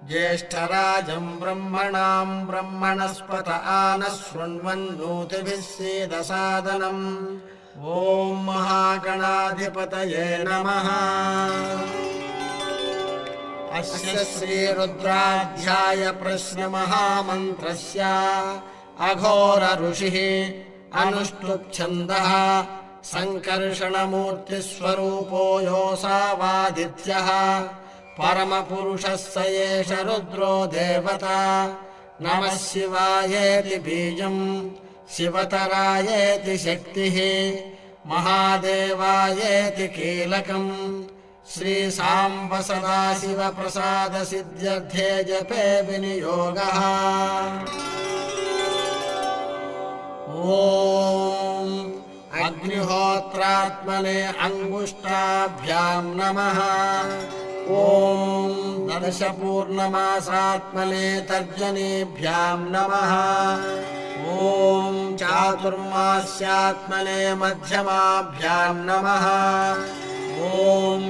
ज्येष्ठराजं ब्रह्मणां ब्रह्मणस्पत आनः शृण्वन्नोतिभिः सीदसादनम्। ॐ महागणाधिपतये नमः। अस्य श्रीरुद्राध्याय प्रश्नमहामन्त्रस्य अघोर ऋषिः अनुष्टुप् छन्दः संकर्षणमूर्तिस्वरूपो योऽसावादित्यः परमपुरुषः स एष रुद्रो देवता। नमः शिवायेति बीजम् शिवतरायेति शक्तिः महादेवायेति कीलकम्। श्रीसाम्ब सदाशिव प्रसाद सिद्ध्यर्थे जपे विनियोगः। ॐ अग्निहोत्रात्मने अंगुष्ठाभ्यां नमः। ॐ दर्शपूर्णमासात्मने तर्जनीभ्यां नमः। ॐ चातुर्मास्यात्मने मध्यमाभ्यां नमः। ॐ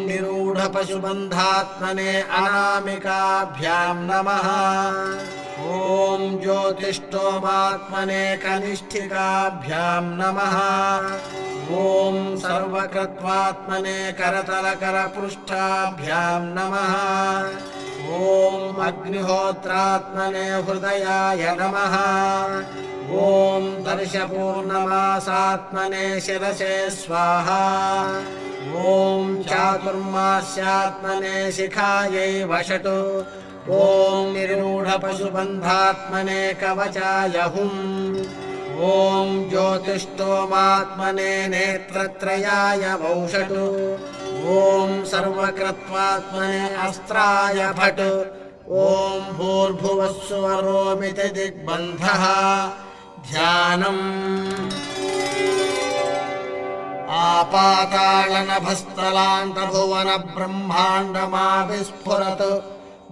निरूढपशुबन्धात्मने अनामिकाभ्यां नमः। ॐ ज्योतिष्ठोमात्मने कनिष्ठिकाभ्यां नमः। ॐ सर्वकृत्वात्मने करतलकरपृष्ठाभ्यां नमः। ॐ अग्निहोत्रात्मने हृदयाय नमः। ॐ दर्शपूर्णमासात्मने शिरसे स्वाहा। ॐ चातुर्मास्यात्मने शिखायै वषट्। ॐ निरूढपशुबन्धात्मने कवचाय हुम्। ॐ ज्योतिष्ठोमात्मने नेत्रत्रयाय वौषट्। ॐ सर्वकृत्वात्मने अस्त्राय भट्। ॐ भूर्भुवः सुवरोमिति दिग्बन्धः। ध्यानम् आपातालनभस्थलान्तभुवनब्रह्माण्डमाविस्फुरत्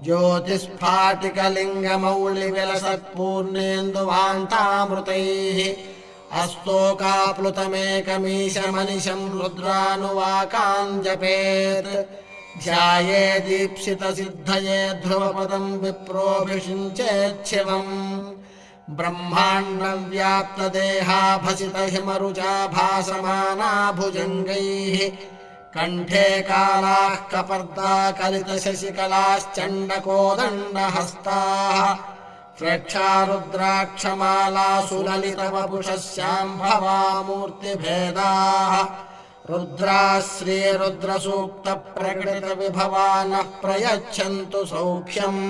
ज्योतिस्फाटिकलिङ्गमौलिविलसत्पूर्णेन्दुवान्तामृतैः अस्तोकाप्लुतमेकमीशमनिशं रुद्रानुवाकान् जपेत्। ध्यायेदीप्सितसिद्धये ध्रुवपदं विप्रोऽभिषिञ्चेच्छिवम्। ब्रह्माण्डव्याप्तदेहाभसितहिमरुचा भासमाना भुजङ्गैः कण्ठे कालाः कपर्दाकलितशशिकलाश्चण्डकोदण्डहस्ताः प्रेक्षा रुद्राक्षमालासुललितवपुषः शाम्भवा मूर्तिभेदाः। रुद्राः श्रीरुद्रसूक्तप्रकटितविभवानः प्रयच्छन्तु सौख्यम्।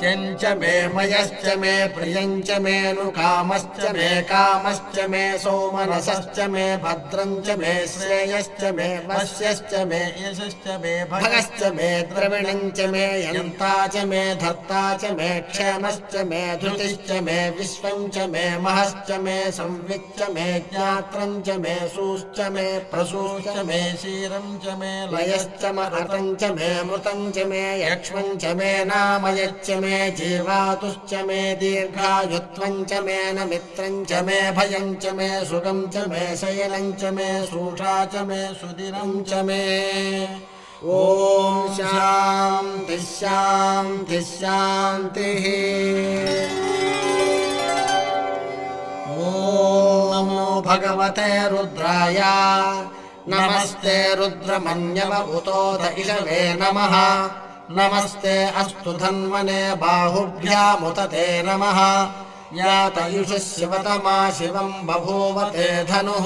यञ्च मे मयश्च मे प्रियञ्च मे नुकामश्च मे कामश्च मे सौमनसश्च मे भद्रञ्च मे श्रेयश्च मे वश्यश्च मे यशश्च मे भगश्च मे द्रविणञ्च मे यन्ता च मे धर्ता च मे क्षेमश्च मे धृतिश्च मे विश्वञ्च मे महश्च मे संविच्च मे ज्ञात्रञ्च मे सूश्च मे प्रसूश्च मे क्षीरञ्च मे लयश्च महतञ्च मे मृतञ्च मे यक्ष्मञ्च मे नामयच्च मे जीवातुश्च मे दीर्घायुत्वञ्च मे नमित्रञ्च मे भयञ्च मे सुखञ्च मे शयनञ्च मे सूषा च मे सुदिनञ्च मे। ॐ शान्तिः शान्तिः शान्तिः। ॐ नमो भगवते रुद्राय। नमस्ते रुद्रमन्यवभूतोऽध इषवे नमः। नमस्ते अस्तु धन्वने बाहुभ्यामुत ते नमः। यातयुषः शिवतमा शिवं बभूव ते धनुः।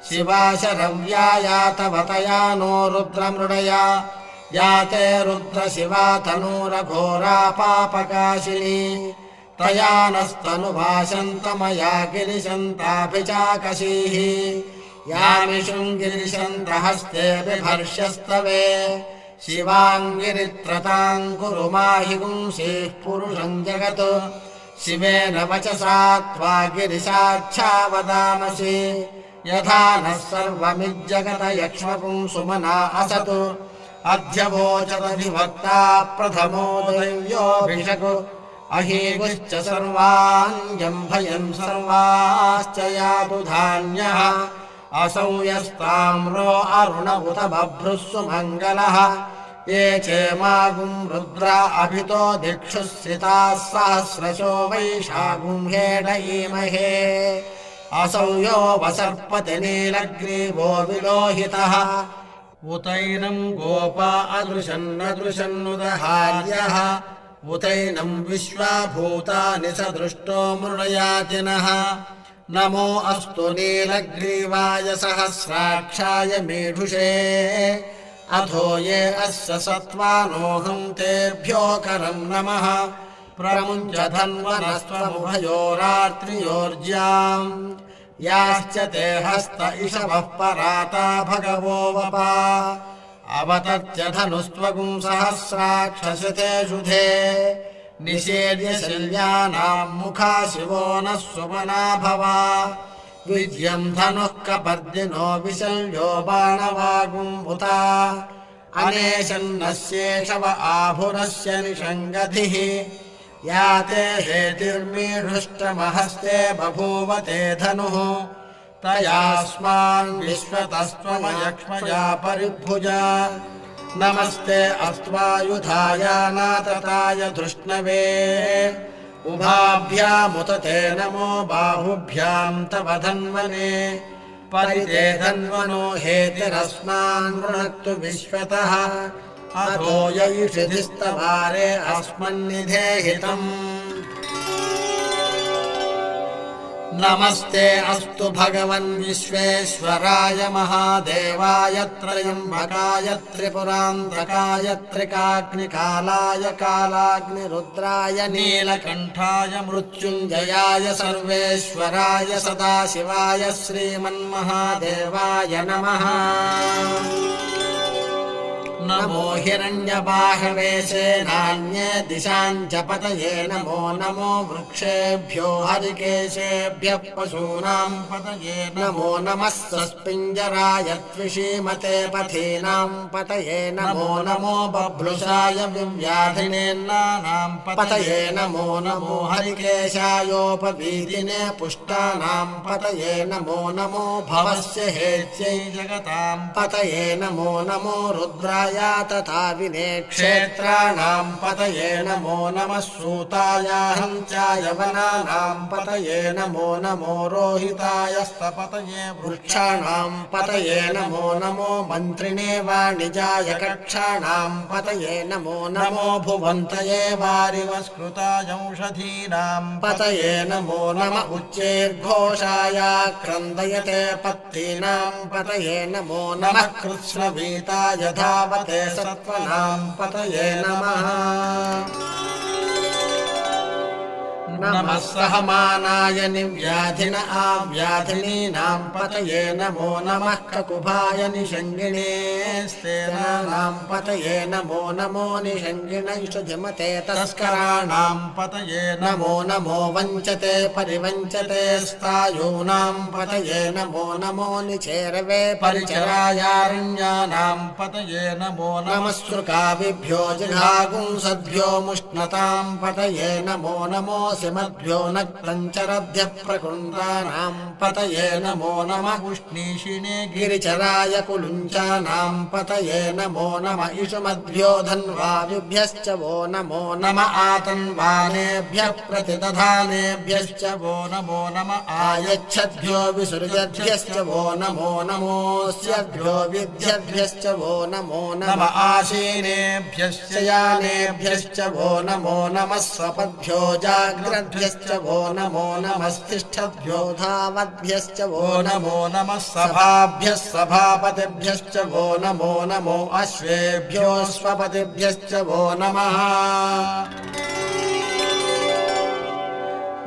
शिवा शरव्या यातवतया नो रुद्रमृडया। याते रुद्रशिवा तनूरघोरा पापकाशिनी। तया नस्तनुभाषन्तमया गिरिशन्ताभिचाकशीः। यामिषुङ्गिरिशन्तहस्ते बिभर्ष्यस्तवे। शिवाङ्गिरित्रतां कुरु माहि पुंसीः पुरुषं जगत्। शिवेन वचसा त्वा गिरिशाच्छा वदामसि। यथा नः सर्वमिज्जगत यक्ष्मपुंसुमना असत्। अध्यवोचदधिभक्ता प्रथमो दैव्योऽभिषक्। अहीगुश्च सर्वान् जम्भयन् सर्वाश्च यातु धान्यः। असौ यस्ताम्रो अरुण उत बभ्रुः सुमङ्गलः ये चेमागुं रुद्रा अभितो दिक्षुः सिताः सहस्रशो वैशागुं हेडयीमहे असौ यो वसर्पति नीलग्रीवो विलोहितः उतैनं गोपा अदृशन्नदृशन्नुदहार्यः उतैनं विश्वाभूतानि स दृष्टो मृडयातिनः नमो अस्तु नीलग्रीवाय सहस्राक्षाय मीढुषे अथो ये अस्य सत्त्वानोऽहं तेभ्यो करं नमः प्रमुञ्च धन्वनस्त्वमुभयोरात्रियोर्ज्याम् याश्च ते हस्त इषवः पराता भगवो वपा अवतत्य धनुस्त्वगुं सहस्राक्षसिते शुधे निषेद्य शल्यानाम् मुखा शिवो नः सुमना भवा विद्यम् धनुः कपर्दिनो विशल्यो बाणवागुम् उता अनेशन्नस्येषव आभुरस्य निषङ्गतिः याते हेतिर्मीढुष्टमहस्ते बभूव ते धनुः तयास्मान् विश्वतस्त्वमयक्ष्मया परिभुजा नमस्ते अस्त्वायुधायानातताय धृष्णवे उभाभ्यामुत ते नमो बाहुभ्याम् तव धन्वने परिते धन्वनो हेतिरस्मान् वृणक्तु विश्वतः अथो यैषिधिस्तवारे अस्मन्निधेहितम् नमस्ते अस्तु भगवन् विश्वेश्वराय महादेवाय त्रयम्बकाय त्रिपुरान्तकाय त्रिकाग्निकालाय कालाग्निरुद्राय नीलकण्ठाय मृत्युञ्जयाय सर्वेश्वराय सदाशिवाय श्रीमन्महादेवाय नमः नमो हिरण्यबाहवे सेनान्ये दिशाम् च पतये नमो नमो वृक्षेभ्यो हरिकेशेभ्यः पशूनाम् पतये नमो नमः सस्पिञ्जराय त्विषीमते पथीनाम् पतये नमो नमो बभ्रुषाय विव्याधिनेन्नानाम् पतये नमो नमो हरिकेशायोपवीतिने पुष्टानाम् पतये नमो नमो भवस्य हेत्यै जगताम् पतये नमो नमो रुद्राय तथा विनेक्षेत्राणाम् पतये नमो नमः सूताय हंसाय वनानाम् पतये नमो नमो रोहिताय स्तपतये वृक्षाणाम् पतये नमो नमो मन्त्रिणे वाणिजाय कक्षाणाम् पतये नमो नमो भुवन्तये वारिवस्कृताय औषधीनाम् पतये नमो नम उच्चैर्घोषाय क्रन्दयते पत्तीनाम् पतये नमो नमः कृत्स्नवीताय धावते सत्त्वनाम् पतये नमः नमः सहमानाय निव्याधिन आव्याधिनीनाम् पतये नमो नमः ककुभाय निषङ्गिणे स्तेनानाम् पतये नमो नमो निषङ्गिणैषधिमते तस्कराणाम् पतये नमो नमो वञ्चते परिवञ्चते स्थायूनाम् पतये नमो नमो निचेरवे परिचरायारण्यानाम् पतये नमो नमः सृकाविभ्यो जिघागुंसद्भ्यो मुष्णताम् पतये नमो नमो मद्भ्यो नक्तञ्चरभ्यः प्रकृन्दानाम् पतये नमो नमः उष्णीषिणे गिरिचराय कुलुञ्चानाम् पतये नमो नम इषुमद्भ्यो धन्वायुभ्यश्च वो नमो नम आतन्वानेभ्यः प्रतिदधानेभ्यश्च वो नमो नम आयच्छद्भ्यो विसृजद्भ्यश्च वो नमो नमोऽस्यभ्यो विद्यभ्यश्च वो नमो नम आसीनेभ्यश्च यानेभ्यश्च वो नमो नमः स्वपद्भ्यो जाग्रद्भ्यश्च वो नमो नमस्तिष्ठद्भ्यो धावद्भ्यश्च वो नमो नमः सभाभ्यः सभापतिभ्यश्च वो नमो नमो अश्वेभ्यो स्वपतिभ्यश्च वो नमः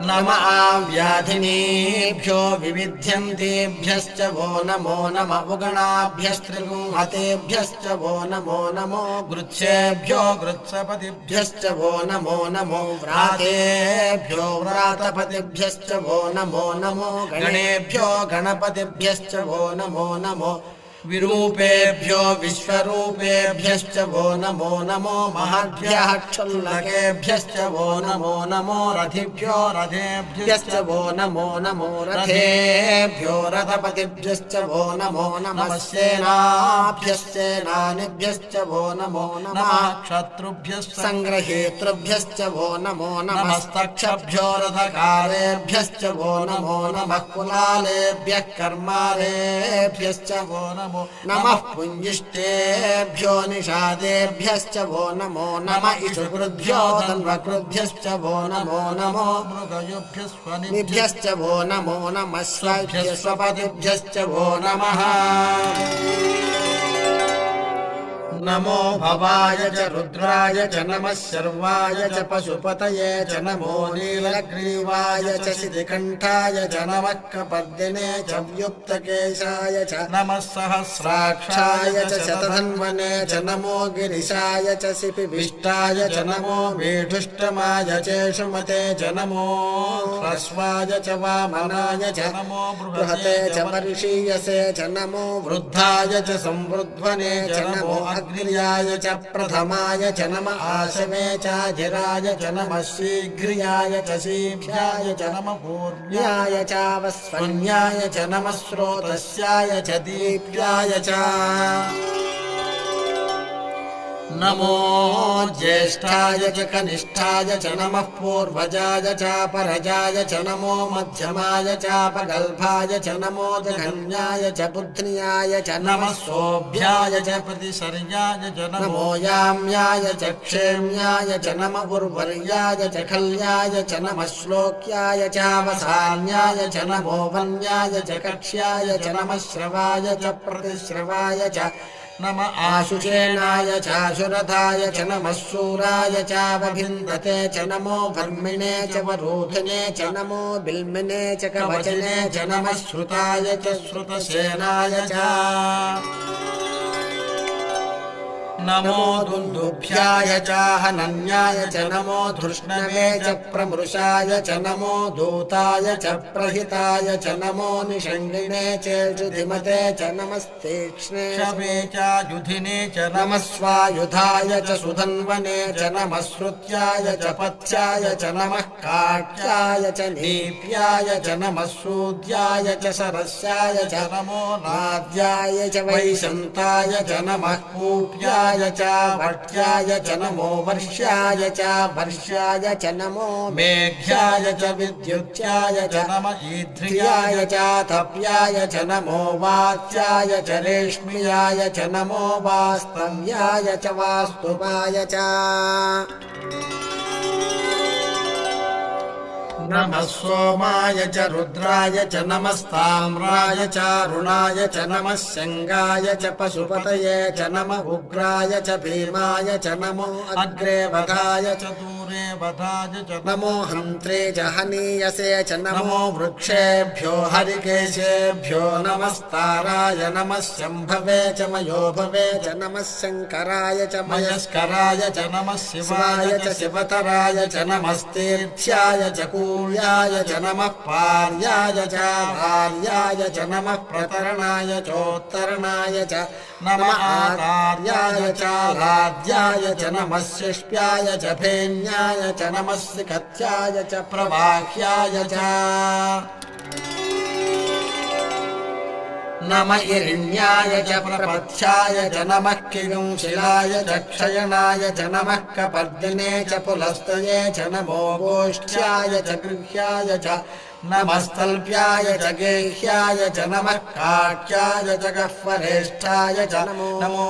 नम आव्याधिनीभ्यो विविध्यन्तेभ्यश्च वो नमो नम उगणाभ्यस्त्रिगुंहतेभ्यश्च वो नमो नमो गृच्छेभ्यो गृत्सपतिभ्यश्च वो नमो नमो व्रातेभ्यो व्रातपतिभ्यश्च वो नमो नमो गणेभ्यो गणपतिभ्यश्च वो नमो नमो विरूपेभ्यो विश्वरूपेभ्यश्च वो नमो नमो महद्भ्यः क्षुल्लकेभ्यश्च वो नमो नमो रथिभ्यो रथेभ्यश्च वो नमो नमो रथेभ्यो रथपतिभ्यश्च वो नमो नमः सेनाभ्यश्चेनानिभ्यश्च वो नमो नमः क्षत्रुभ्यः संग्रहेतृभ्यश्च वो नमो नमस्तक्षभ्यो रथकारेभ्यश्च वो नमो नमः कुलालेभ्यः कर्मारेभ्यश्च वो नमः पुञ्जिष्टेभ्यो निषादेभ्यश्च वो नमो नमः इषुकृभ्यो धन्वकृभ्यश्च वो नमो नमो मृगयुभ्यश्च वो नमो नमः स्वपतिभ्यश्च वो नमः नमो भवाय च रुद्राय च नमः शर्वाय च पशुपतये च नमो नीलग्रीवाय च शितिकण्ठाय च नमः कपर्दिने च व्युक्तकेशाय च नमः सहस्राक्षाय च शतधन्वने च नमो गिरिशाय च शिपिविष्टाय च नमो मेढुष्टमाय चेषुमते च नमो ह्रस्वाय च वामनाय च नमो बृहते च वर्षीयसे च नमो वृद्धाय च संवृध्वने च नमो अग्नियाय च प्रथमाय च नमः आशवे चाजिराय च नमः शीघ्रियाय च शीभ्याय च नमः पूर्व्याय चावस्वन्याय च नमः स्रोतस्याय च दीप्याय च नमो ज्येष्ठाय च कनिष्ठाय च नमः पूर्वजाय चापरजाय च नमो मध्यमाय चापगल्भाय च नमो जघन्याय च बुध्न्याय च नमः सोऽभ्याय च प्रतिशर्याय च नमो याम्याय च क्षेम्याय च नमः उर्वर्याय च खल्याय च नमः श्लोक्याय चावसान्याय च नमो वन्याय च कक्ष्याय च नमः श्रवाय च प्रतिश्रवाय च नमः आशुचेनाय चाशुरथाय च नमः शूराय चावभिन्दते च नमो भर्मिणे च वरोधिने च नमो बिल्मिने च कवचने च नमः श्रुताय च श्रुतसेनाय च नमो दुन्दुभ्याय च हनन्याय च नमो धृष्णवे च प्रमृषाय च नमो दूताय च प्रहिताय च नमो निषङ्गिणे च जुधिमते च नमस्तीक्ष्णे शवे च युधिने च नमः स्वायुधाय च सुधन्वने च नमः श्रुत्याय च पथ्याय च नमः काट्याय च नीप्याय च नमः सूद्याय च सरस्याय च नमो नाद्याय च वैशन्ताय च नमः कूप्याय च भट्याय च नमो वर्ष्याय च वर्ष्याय च नमो मेघ्याय च विद्युत्याय च नमः ईध्र्याय च तप्याय च नमो वात्याय च रेश्म्याय च नमो वास्तव्याय च वास्तुपाय च नमः सोमाय च रुद्राय च नमस्ताम्राय च अरुणाय च नमः शङ्गाय च पशुपतये च नमः उग्राय च भीमाय च नमो अग्रे वधाय च दूरे वधाय च नमो हन्त्रे च हनीयसे च नमो वृक्षेभ्यो हरिकेशेभ्यो नमस्ताराय नमः शम्भवे च मयोभवे च नमः शङ्कराय च मयस्कराय च नमः शिवाय च शिवतराय च नमस्तीर्थ्याय च कूल्याय च नमः पार्याय च भार्याय च नमः प्रतरणाय चोत्तरणाय च नमः आकार्याय च लाद्याय च नमः शिष्प्याय च फेन्याय च नमः सिकत्याय च प्रवाह्याय च नमः इरिण्याय च प्रपथ्याय च नमः किगंशिलाय च क्षयणाय च नमः कपर्दिने च पुलस्तये च नमो गोष्ठ्याय च गृह्याय च नमस्तल्प्याय च गेह्याय च नमः काट्याय च गह्वरेष्ठाय च नमो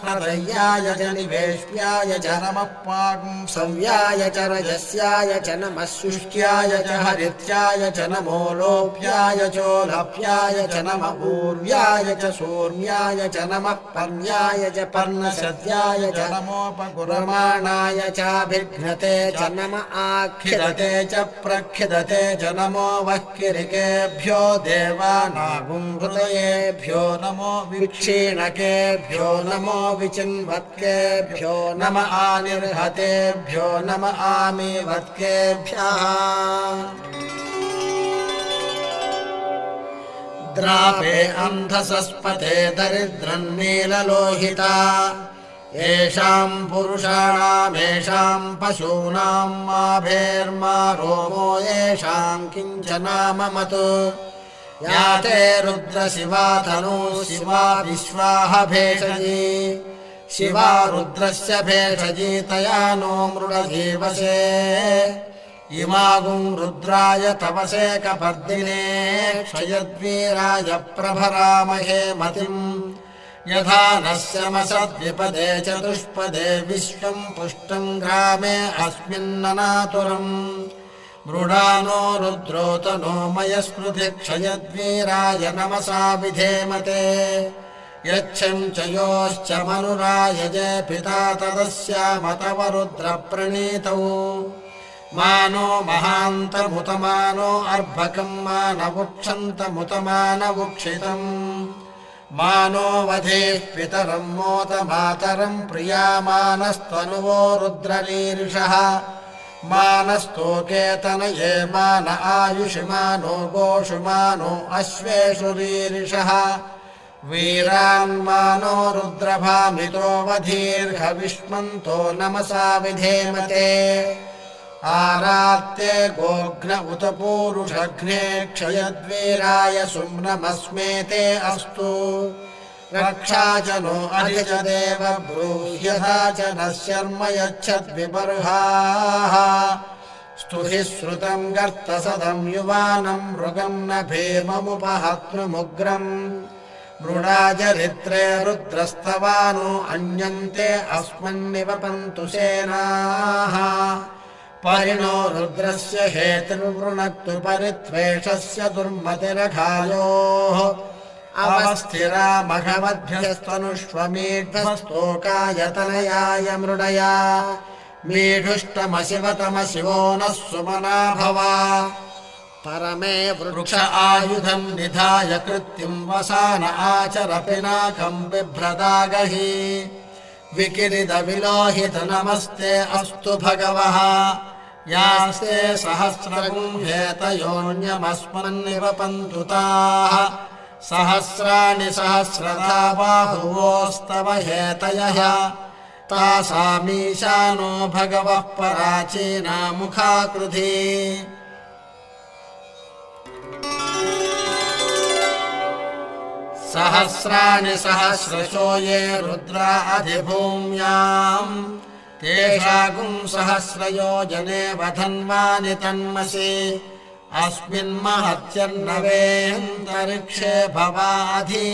हृदयाय च निवेश्याय च नमः पागुंसव्याय च रजस्याय च नमः शुष्क्याय च हरित्याय च नमो लोप्याय चोलप्याय च नमः ऊर्व्याय च शूर्ण्याय च नमः पर्ण्याय च पर्णसद्याय च नमोपकुरमाणाय चाभिघ्नते च नमः आख्यदते च प्रख्यदते च नमो वह्किरिकेभ्यो देवानागुंहृदयेभ्यो नमो विक्षीणकेभ्यो नमो विचिन्वत्केभ्यो नम आनिर्हतेभ्यो नम आमीवत्केभ्यः द्रापे अन्धसस्पते दरिद्रम् नीललोहिता येषाम् पुरुषाणामेषाम् पशूनाम् माभेर्मा रोमो येषाम् किञ्चनाममत् या ते रुद्रशिवा तनू शिवा विश्वाह भेषजी शिवा रुद्रस्य भेषजी तया नो मृडजीवसे इमागुम् रुद्राय तपसे कपर्दिने क्षयद्वीराय प्रभरामहे मतिम् यथा नश्यमसद्विपदे चतुष्पदे विश्वम् पुष्टम् ग्रामे अस्मिन्ननातुरम् मृडानो रुद्रोतनो मयस्मृति क्षयद्वीराय नमसा विधेमते यच्छम् च योश्च मनुरायजे पिता तदस्यामतवरुद्रप्रणीतौ मानो महान्तमुतमानो अर्भकम् मानवुक्षन्तमुतमानवुक्षितम् मानो वधेः पितरम् मोतमातरम् प्रियामानस्तनुवो रुद्ररीरिषः मानस्तोकेतनये मान आयुषिमानो गोषुमानो अश्वेषु रीरिषः वीरान्मानो रुद्रभामितो वधीर्हविष्मन्तो नमसा विधेमते आरात्ते गोघ्न उत पूरुषघ्ने क्षयद्वीराय सुम्नमस्मेते अस्तु रक्षा च नो अधिजदेव ब्रूह्यथा च नः शर्म यच्छद्विबर्हाः स्तुहि श्रुतम् गर्तसदम् युवानम् मृगम् न भीममुपहत्नुमुग्रम् मृडाचरित्रे रुद्रस्तवानो अन्यन्ते अस्मन्निवपन्तु सेनाः परिणो रुद्रस्य हेतुर्वृणक्तु परित्वेषस्य दुर्मतिरघायोः अवस्थिरा मघवद्भ्यस्तनुष्वमीढ्वस्तोकायतनयाय मृडया मीढुष्टमशिवतमशिवो नः सुमना भवा परमे वृक्ष आयुधम् निधाय कृत्तिम् वसान आचर पिनाकम् बिभ्रदागहि विकिरित विलोहित नमस्ते अस्तु भगवः यास्ते सहस्रगुम् हेतयोऽन्यमस्मन्निवपन्तु ताः सहस्राणि सहस्रधा बाहुवोस्तव हेतयः तासामीशानो भगवः पराचीना मुखाकृधी सहस्राणि सहस्रशो ये रुद्रा अधिभूम्याम् तेषागुम् सहस्रयोजने वधन्वानि तन्मसि अस्मिन्महत्यर्णवेऽन्तरिक्षे भवाधि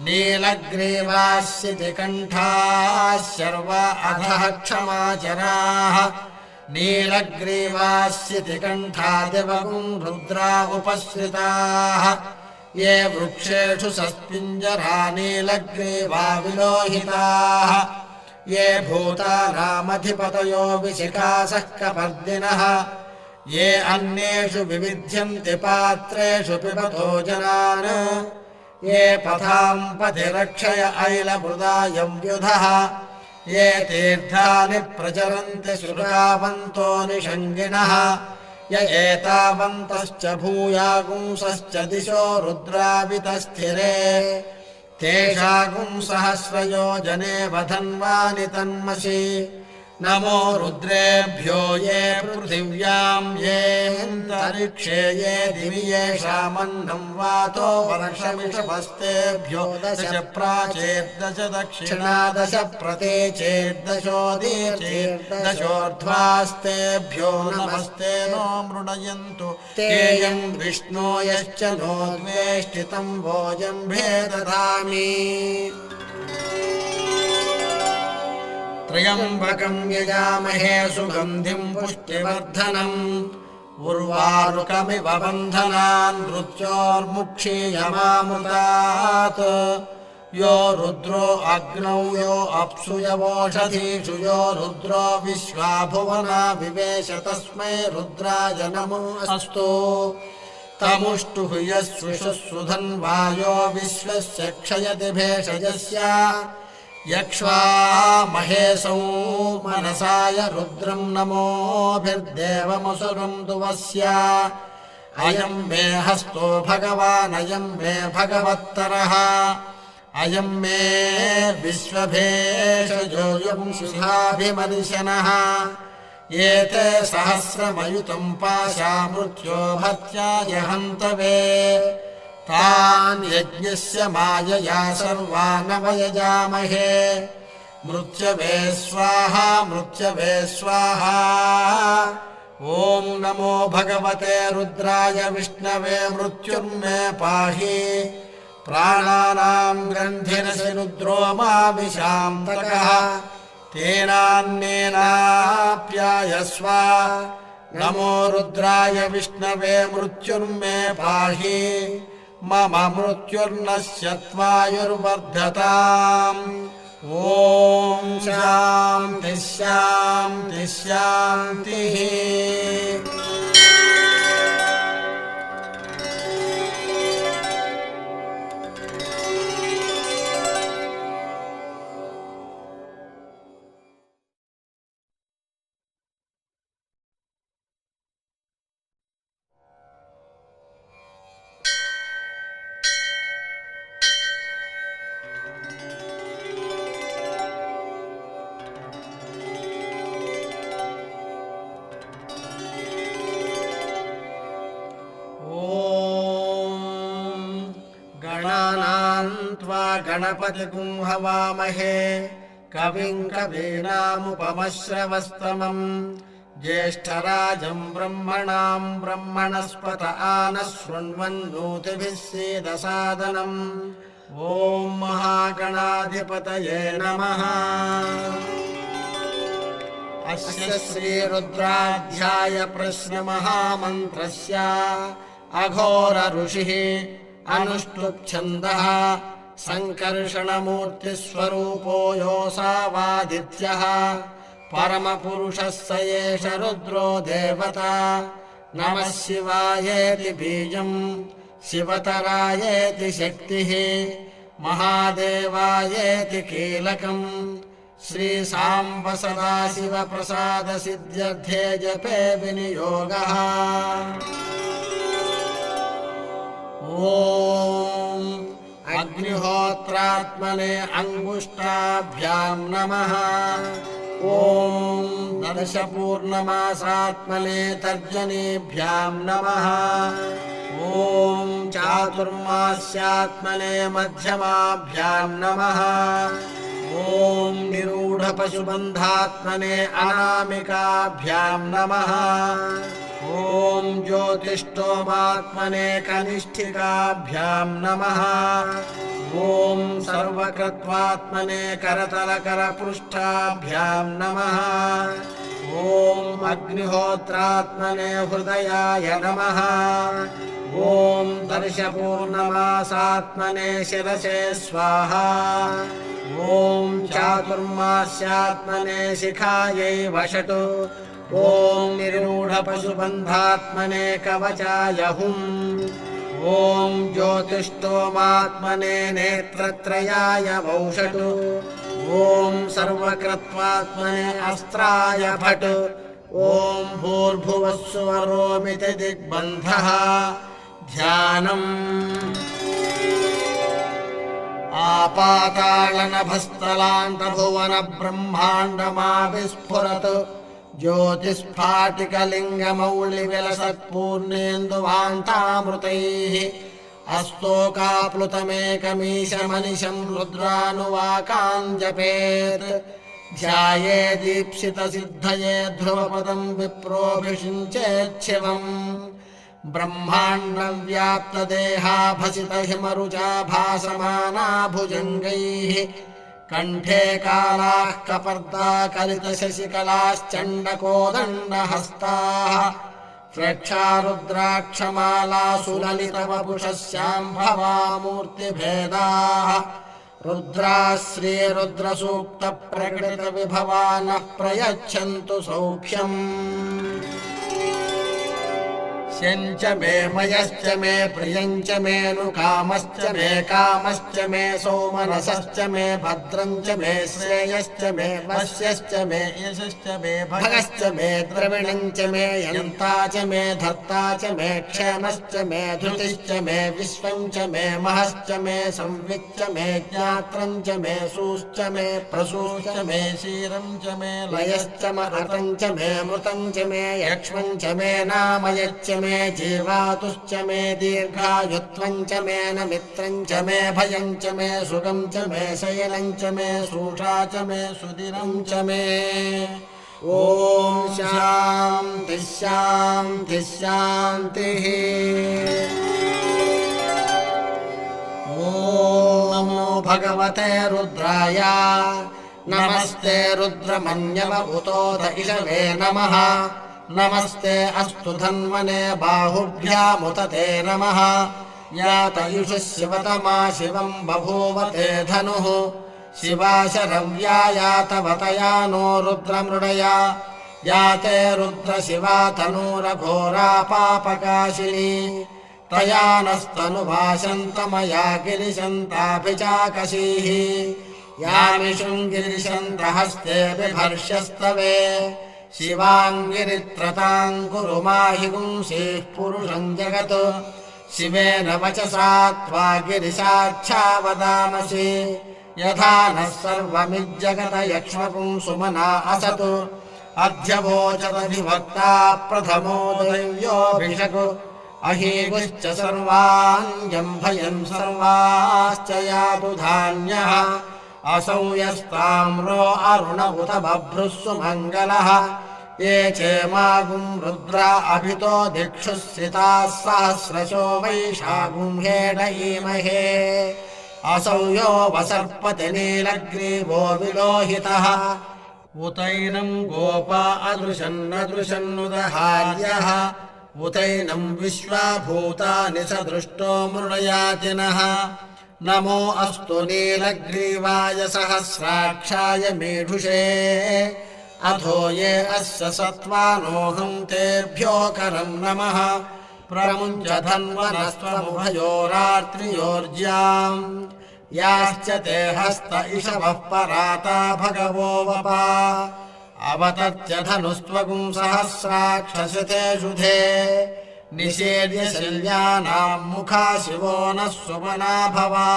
नीलग्रीवास्यति कण्ठाः शर्वा अधः क्षमाचराः नीलग्रीवास्यति कण्ठा दिवगुम् रुद्रा उपश्रिताः ये वृक्षेषु सस्पिञ्जरा नीलग्रीवा विलोहिताः ये भूतानामधिपतयो विशिखासः कपर्दिनः ये अन्येषु विविध्यन्ति पात्रेषु पिबतो जनान् ये पथाम् पथिरक्षय ऐलमृदायव्युधः ये तीर्थानि प्रचरन्ति शुकावन्तो निषङ्गिणः य एतावन्तश्च भूयागुंसश्च दिशो रुद्रावितस्थिरे तेषागुम् सहस्रयोजने वधन्वानि तन्मसि नमो रुद्रेभ्यो ये पृथिव्याम् येऽन्तरिक्षे ये दिवि येषामन्नम् वातो वर्षमिषभस्तेभ्यो दश प्राचेर्दश दक्षिणा दश प्रतीचेर्दशोदीचेर्दशोर्ध्वास्तेभ्यो नमस्ते नो मृडयन्तु तेयम् विष्णो यश्च नो द्वेष्टितम् भोजम्भे ददामि त्र्यम्बकम् यजामहे सुगन्धिम् पुष्टिवर्धनम् उर्वारुकमिव बन्धनान् मृत्योर्मुक्षीयमामृतात् यो रुद्रो अग्नौ यो अप्सु यवोषधीषु यो रुद्रो विश्वा भुवना विवेश तस्मै रुद्राय नमो अस्तु तमुष्टुः यस्विषुः सुधन्वायो विश्वस्य क्षयति भेषजस्य यक्ष्वा महेशौ मनसाय रुद्रम् नमोभिर्देवमुसुरम् दुवस्य अयं मे हस्तो भगवान् अयं मे भगवत्तरः अयं मे विश्वभेषजो यं सुधाभिमर्शनः एते सहस्रमयुतं पाशा मृत्यो भर्त्याय हन्तवे तान् यज्ञस्य मायया सर्वानवयजामहे मृत्यवे स्वाहा मृत्यवे स्वाहा ॐ नमो भगवते रुद्राय विष्णवे मृत्युर्मे पाहि प्राणानां ग्रन्थिरसि रुद्रो माविशान्तकः तेनान्नेनाप्यायस्व नमो रुद्राय विष्णवे मृत्युर्मे पाहि मम मृत्युर्नश्यत्वायुर्वर्धताम् ॐ शान्तिः शान्तिः शान्तिः गणपतिगुं हवामहे कविं कवीनामुपमश्रवस्तमम् ज्येष्ठराजं ब्रह्मणां ब्रह्मणस्पत आनः शृण्वन्नोतिभिः सीदसादनम् ॐ महागणाधिपतये नमः। अस्य श्रीरुद्राध्याय प्रश्नमहामन्त्रस्य अघोर ऋषिः अनुष्टुप्छन्दः सङ्कर्षणमूर्तिस्वरूपो योऽसावादित्यः परमपुरुषः स एष रुद्रो देवता नमः शिवायेति बीजम् शिवतरायेति शक्तिः महादेवायेति कीलकम् श्रीसाम्ब सदाशिवप्रसादसिद्ध्यर्थे जपे विनियोगः। ॐ अग्निहोत्रात्मने अङ्गुष्ठाभ्यां नमः। ॐ दर्शपूर्णमासात्मने तर्जनीभ्यां नमः। ॐ चातुर्मास्यात्मने मध्यमाभ्यां नमः। ॐ निरूढपशुबन्धात्मने अनामिकाभ्यां नमः। ॐ ज्योतिष्ठोमात्मने कनिष्ठिकाभ्यां नमः। ॐ सर्वकृत्वात्मने करतलकरपृष्ठाभ्यां नमः। ॐ अग्निहोत्रात्मने हृदयाय नमः। ॐ दर्शपूर्णमासात्मने शिरसे स्वाहा। ॐ चातुर्मास्यात्मने शिखायै वषटु। ॐ निरूढपशुबन्धात्मने कवचाय हुम्। ॐ ज्योतिष्ठोमात्मने नेत्रत्रयाय वौषटु। ॐ सर्वकृत्वात्मने अस्त्राय भट्। ॐ भूर्भुवः सुवरोमिति दिग्बन्धः। ध्यानम् आपातालनभस्थलान्तभुवनब्रह्माण्डमाविस्फुरत् ज्योतिस्फाटिकलिङ्गमौलिविलसत्पूर्णेन्दुवान्तामृतैः अस्तोकाप्लुतमेकमीशमनिशं रुद्रानुवाकान् जपेत्। ध्यायेदीप्सितसिद्धये ध्रुवपदं विप्रोऽभिषिञ्चेच्छिवम्। ब्रह्माण्डव्याप्तदेहाभसितहिमरुचा भासमाना भुजङ्गैः कण्ठे कालाः कपर्दा कलितशशिकलाश्चण्डकोदण्डहस्ताः प्रेक्षारुद्राक्षमालासुललितवपुषः शाम्भवा मूर्तिभेदाः। रुद्राः श्रीरुद्रसूक्तप्रकटितविभवा नः प्रयच्छन्तु सौख्यम्। वस्यञ्च मे मयश्च मे प्रियञ्च मेऽनुकामश्च मे कामश्च मे सौमनसश्च मे भद्रञ्च मे श्रेयश्च मे वस्यश्च मे यशश्च मे भगश्च मे द्रविणञ्च मे यन्ता च मे धर्ता च मे क्षेमश्च मे धृतिश्च मे विश्वञ्च मे महश्च मे संविच्च मे ज्ञात्रञ्च मे सूश्च मे प्रसूश्च मे क्षीरञ्च मे लयश्च मृतञ्च मे मृतञ्च मे यक्ष्मञ्च मे नामयच्च मे जीवातुश्च मे दीर्घायुत्वञ्च मे नमित्रञ्च मे भयञ्च मे सुखं च मे शयनञ्च मे सूषा च मे सुदिनञ्च मे ॐ शान्तिः शान्तिः शान्तिः। ॐ नमो भगवते रुद्राय नमस्ते रुद्रमन्यव उतोत इषवे नमः नमस्ते अस्तु धन्वने बाहुभ्यामुत ते नमः यातयुषः शिवतमा शिवं बभूवते धनुः शिवा शरव्या यातवतया नो रुद्रमृडया याते रुद्रशिवा तनूरघोरा पापकाशिनी तया नस्तनुभाषन्तमया गिरिशन्ताभिचाकशीः यामिषुं गिरिशन्तहस्ते बिभर्ष्यस्तवे शिवाङ्गिरित्रतां कुरु माहि पुंसीः पुरुषं जगत् शिवेन वचसा त्वा गिरिशाच्छा वदामसि यथा नः सर्वमिज्जगत यक्ष्मपुंसुमना असतु अध्यवोचदधिवक्ता प्रथमो दैव्योऽभिषक् अहीगुश्च सर्वाञ्जं भयन् सर्वाश्च यातु धान्यः असौ यस्ताम्रो अरुण उत बभ्रुः सुमङ्गलः ये चेमागुं रुद्रा अभितो दिक्षुः सिताः सहस्रशो वैशागुं हेडयीमहे असौ यो वसर्पति नीलग्रीवो विलोहितः उतैनं गोपा अदृशन्नदृशन्नुदहार्यः उतैनं विश्वाभूतानि स दृष्टो मृडयातिनः नमो अस्तु नीलग्रीवाय सहस्राक्षाय मेढुषे अथो ये अस्य सत्त्वानोऽहं तेभ्यो करं नमः प्रमुञ्च धन्वनस्त्वमुभयोरात्रियोर्ज्याम् याश्च ते हस्त इषवः पराता भगवो वपा अवतत्य धनुस्त्वगुं सहस्राक्षसिते शुधे निषेद्य शल्यानां मुखा शिवो नः सुमना भवा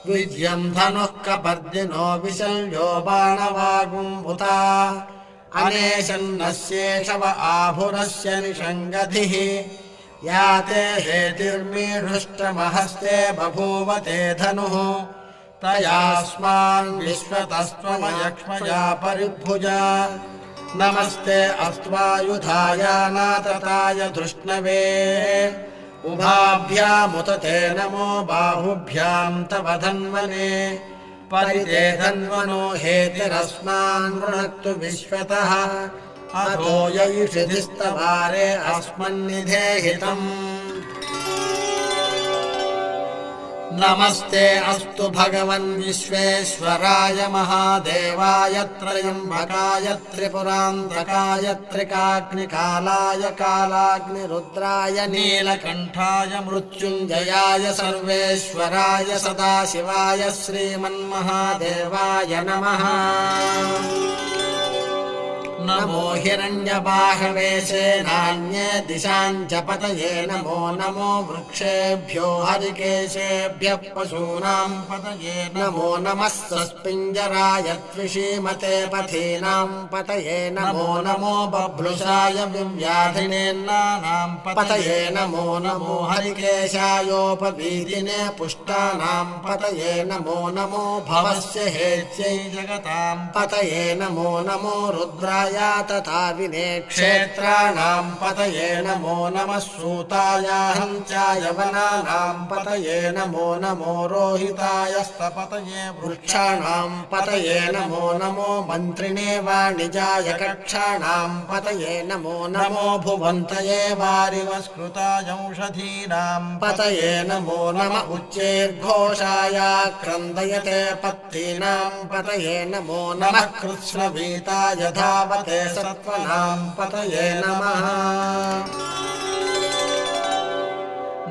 विद्यं धनुः कपर्दिनो विशल्यो बाणवागुम्भुता अनेशन्नस्येषव आभुरस्य निषङ्गधिः याते हेतिर्मीढुष्टमहस्ते बभूवते धनुः तयास्मान् विश्वतस्त्वमयक्ष्मया परिभुजा नमस्ते अस्त्वायुधाय नातताय धृष्णवे उभाभ्यामुत ते नमो बाहुभ्यां तव धन्वने परिते धन्वनो हेतिरस्मान् वृणक्तु विश्वतः अथो यैषिधिस्तवारे अस्मन्निधेहितम् नमस्ते अस्तु भगवन् विश्वेश्वराय महादेवाय त्रयम्बकाय त्रिपुरान्तकाय त्रिकाग्निकालाय कालाग्निरुद्राय नीलकण्ठाय मृत्युञ्जयाय सर्वेश्वराय सदाशिवाय श्रीमन्महादेवाय नमः नमो हिरण्यबाहवे सेनान्ये दिशाञ्च पतये नमो नमो वृक्षेभ्यो हरिकेशेभ्यः पशूनां पतये नमो नमः सस्पिञ्जराय त्विषीमते पथीनां पतये नमो नमो बभ्रुषाय विव्याधिनेन्नानां पतये नमो नमो हरिकेशायोपवीदिने पुष्टानां पतये नमो नमो भवस्य हेत्यै जगतां पतये नमो नमो रुद्राय तथा विने क्षेत्राणां पतये नमो नमः सूताय हंसाय वनानां पतये नमो नमो रोहिताय स्तपतये वृक्षाणां पतये नमो नमो मन्त्रिणे वाणिजाय कक्षाणां पतये नमो नमो भुवन्तये वारिवस्कृताय औषधीनां पतये नमो नमः उच्चैर्घोषाय क्रन्दयते पत्तीनां पतये नमो नमः कृत्स्नवीताय धावते सत्त्वनां पतये नमः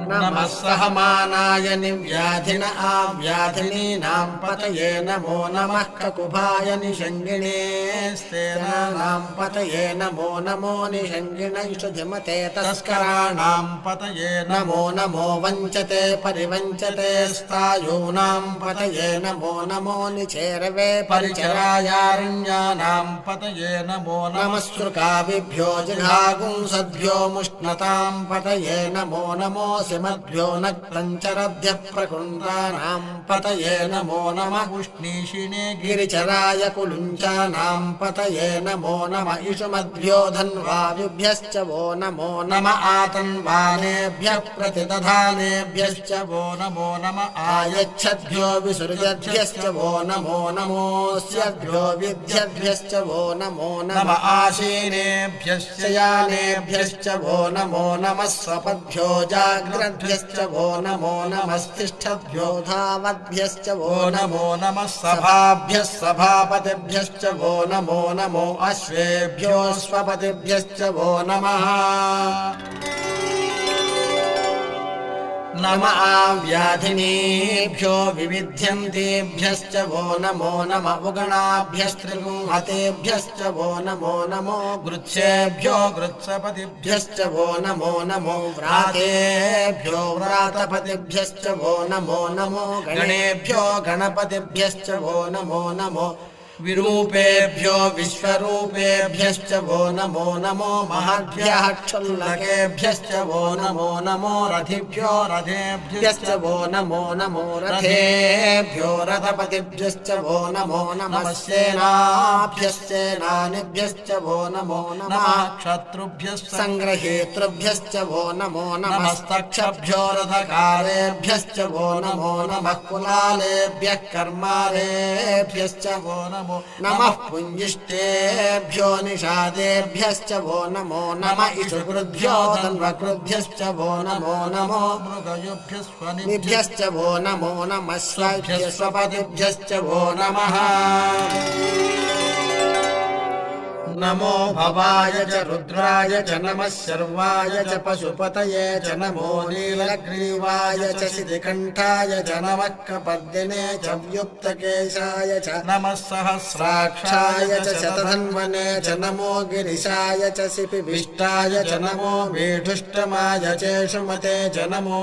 नमः सहमानाय निव्याधिन आव्याधिनीनां पतये नमो नमः ककुभाय निषङ्गिणे स्तेनानां पतये नमो नमो निषङ्गिणैषधिमते तस्कराणां पतये नमो नमो वञ्चते परिवञ्चते स्थायूनां पतये नमो नमो निचेरवे परिचरायारण्यानां पतये नमो नमः सृकाविभ्यो जिघागुंसद्भ्यो मुष्णतां पतये नमो नमो सिमद्भ्यो नक्तञ्चरभ्यः प्रकुण्डानां पतये नमो नमः उष्णीषिणे गिरिचराय कुलुञ्चानां पतये नमो नमः इषुमद्भ्यो धन्वायुभ्यश्च वो नमो नमः आतन्वानेभ्यः प्रतिदधानेभ्यश्च वो नमो नमः आयच्छद्भ्यो विसृजद्भ्यश्च वो नमो नमोऽस्यभ्यो विद्यद्भ्यश्च वो नमो नमः आसीनेभ्यश्च यानेभ्यश्च वो नमो नमः स्वपद्भ्यो जाग्रद्भ्यश्च वो नमो नमस्तिष्ठद्भ्यो धावद्भ्यश्च वो नमो नमः सभाभ्यः सभापतिभ्यश्च वो नमो नमो अश्वेभ्यो स्वपतिभ्यश्च वो नमः नमः आव्याधिनीभ्यो विविध्यन्तेभ्यश्च वो नमो नमः उगणाभ्यस्त्रिगुंहतेभ्यश्च वो नमो नमो गृत्सेभ्यो गृत्सपतिभ्यश्च वो नमो नमो व्रातेभ्यो व्रातपतिभ्यश्च वो नमो नमो गणेभ्यो गणपतिभ्यश्च वो नमो नमो विरूपेभ्यो विश्वरूपेभ्यश्च वो नमो नमो महद्भ्यः क्षुल्लकेभ्यश्च वो नमो नमो रथिभ्यो रथेभ्यश्च वो नमो नमो रथेभ्यो रथपतिभ्यश्च वो नमो नमः सेनाभ्यश्चेनानिभ्यश्च वो नमो नमः क्षत्रुभ्यः सङ्ग्रहेतृभ्यश्च वो नमो नमस्तक्षभ्यो रथकारेभ्यश्च वो नमो नमः कुलालेभ्यः कर्मारेभ्यश्च वो नमः पुञ्जिष्टेभ्यो निषादेभ्यश्च वो नमो नमः इषुकृद्भ्यो धन्वकृद्भ्यश्च वो नमो नमो मृगयुभ्यश्च वो नमो नमः स्वपतिभ्यश्च वो नमः नमो भवाय च रुद्राय च नमः शर्वाय च पशुपतये च नमो नीलग्रीवाय च शितिकण्ठाय च नमः कपर्दिने च व्युक्तकेशाय च नमः सहस्राक्षाय च शतधन्वने च नमो गिरिशाय च शिपिविष्टाय च नमो मेढुष्टमाय चेषुमते च नमो